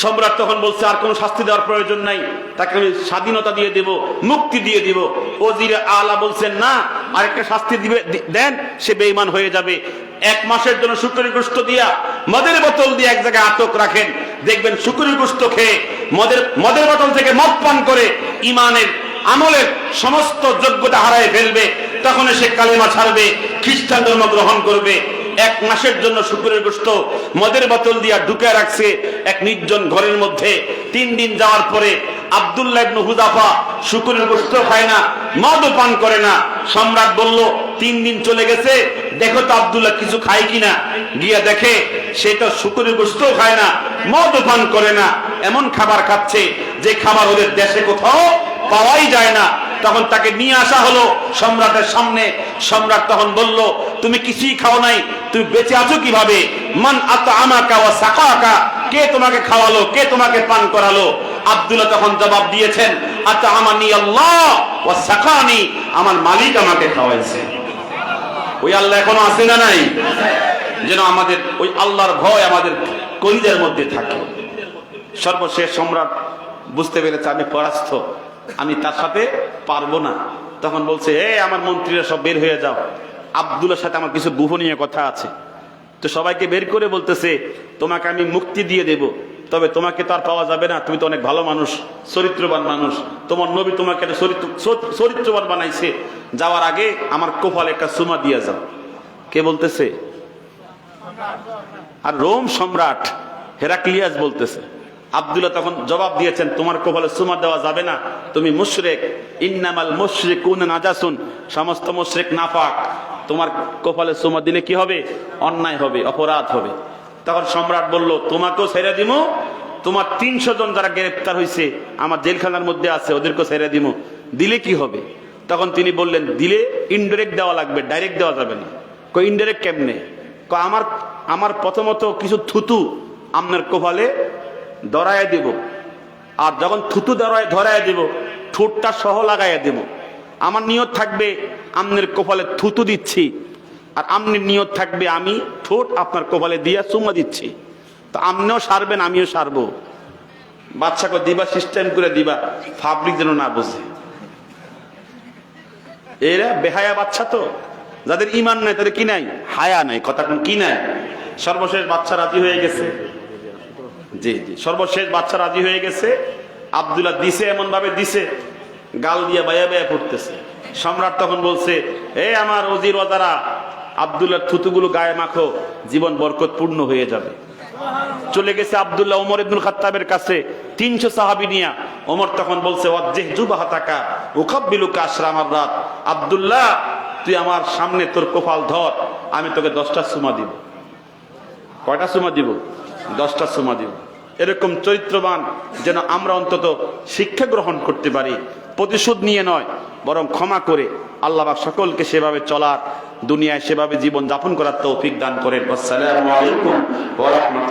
সম্রাট তখন বলছে, আর কোন শাস্তি দেওয়ার প্রয়োজন নাই, তাকে আমি স্বাধীনতা দিয়ে দেব, মুক্তি দিয়ে দিব। ওজিরে আলা বলছেন, না, আরেকটা শাস্তি দিবে, দেন, সে বেঈমান হয়ে যাবে। 1 মাসের জন্য শুকরের গোশত দিয়া, মদের বোতল দিয়ে 1 জায়গায় আটক রাখেন, দেখবেন শুকরের গোশত খেয়ে, মদের বোতল থেকে মদ পান করে ইমানের, আমলের সমস্ত যোগ্যতা হারায় ফেলবে। তখন সে কালেমা ছাড়বে, খ্রিস্টান ধর্ম গ্রহণ করবে। 1 মাসের জন্য শুকরের গোশত মদের বোতল দিয়া ঢুকে রাখছে 1 নির্জন ঘরের মধ্যে। 3 দিন যাওয়ার পরে আব্দুল্লাহ ইবনে হুযাফা শুকরের গোশত খায় না, মদও পান করে না। সম্রাট বলল, 3 দিন চলে গেছে, দেখো তো আব্দুল্লাহ কিছু খায় কিনা। গিয়া দেখে সে তো শুকরের গোশত খায় না, মদও পান করে না, এমন খাবার খাচ্ছে যে খাবার ওদের দেশে কোথাও পাওয়াই যায় না। তখন তাকে নিয়ে আসা হলো সম্রাটের সামনে। সম্রাট তখন বলল, তুমি কিছুই খাও নাই, তুমি বেঁচে আছো কিভাবে? মান আতআমাকা ওয়া সাকাকা, কে তোমাকে খাওয়ালো, কে তোমাকে পান করালো? আব্দুল্লাহ তখন জবাব দিয়েছেন, আতআমানি আল্লাহ ওয়া সাকানি, আমার মালিক আমাকে খাওয়াইছে। ওই আল্লাহ এখনো আছে না নাই? যেন আমাদের ওই আল্লাহর ভয় আমাদের কলিজার মধ্যে থাকে। সর্বশেষ সম্রাট বুঝতে পেরেছে, আমি পরাস্ত, আমি তার সাথে পারবো না। তখন বলছে, হে আমার মন্ত্রীরা সব বের হয়ে যাও, আব্দুল্লাহর সাথে আমার কিছু গোপনীয় কথা আছে। তো সবাইকে বের করে বলতেছে, তোমাকে আমি মুক্তি দিয়ে দেব, তবে তোমাকে তো আর পাওয়া যাবে না, তুমি তো অনেক ভালো মানুষ, চরিত্রবান মানুষ, তোমার নবী তোমাকে চরিত্রবান বানাইছে, যাওয়ার আগে আমার কপালে একটা চুমা দিয়ে যাও। কে বলতেছে? আর রোম সম্রাট হেরাক্লিয়াস বলতেছে। আব্দুল্লাহ তখন জবাব দিয়েছেন, তোমার কপালে চুমা দেওয়া যাবে না, তুমি মুশরিক, ইন্নামাল মুশরিকুনা নাজাসুন, সমস্ত মুশরিক নাপাক, তোমার কপালে চুমা দিলে কি হবে? অন্যায় হবে, অপরাধ হবে। তখন সম্রাট বলল, তোমাকেও ছেড়ে দিব, তোমার 300 জন যারা গ্রেফতার হয়েছে আমার জেলখানার মধ্যে আছে, ওদেরকে ছেড়ে দিব, দিলে কি হবে? তখন তিনি বললেন, দিলে ইনডাইরেক্ট দেওয়া লাগবে, ডাইরেক্ট দেওয়া যাবে না। কই ইনডাইরেক্ট কেমনে? কই আমার প্রথমত কিছু থুতু আপনার কপালে ধরায় দেব, আর যখন থুতু ধরায় দেব ঠোঁটটা সহ লাগাইয়া দেব। আমার নিয়ত থাকবে আপনার কপালে থুতু দিচ্ছি, আর আপনার নিয়ত থাকবে আমি ঠোঁট আপনার কপালে দিয়া চুমা দিচ্ছি। তো আপনিও সারবেন, আমিও সারবো। বাচ্চাকে দিবা সিস্টেম করে দিবা, পাবলিক যেন না বুঝে। এরা বেহায়া বাচ্চা, তো যাদের ইমান নাই তাদের কি নাই? হায়া নাই। কথা কি নাই? সর্বশেষ বাচ্চা রাজি হয়ে গেছে। জি জি, সর্বশেষ বাচ্চা রাজি হয়ে গেছে। আব্দুল্লাহ দিছে, এমন ভাবে দিছে গাল দিয়া বায়া বায়া পড়তেছে। সম্রাট তখন বলছে, আমার ওজির ওজারা, আব্দুল্লাহ থুতুগুলো গায়ে মাখো, জীবন বরকতপূর্ণ হয়ে যাবে। চলে গেছে আব্দুল্লাহ ওমর ইবনুল খাত্তাবের কাছে 300 সাহাবী নিয়া। ওমর তখন বলছে, ওয়াজ্জিহ জুবাহাতাকা উকাব্বিলুকা আশরামার রাত। আব্দুল্লাহ, তুই আমার সামনে তোর কপাল ধর, আমি তোকে 10টা চুমা দিব। কয়টা চুমা দিব? 10টা চুমা দিব। এরকম চরিত্রবান যেন আমরা অন্তত শিক্ষা গ্রহণ করতে পারি, প্রতিশোধ নিয়ে নয়, বরং ক্ষমা করে। আল্লাহ পাক সকলকে সেভাবে চলার, দুনিয়ায় সেভাবে জীবন যাপন করার তৌফিক দান করেন। আসসালামু আলাইকুম ওয়া রাহমাতুল্লাহ।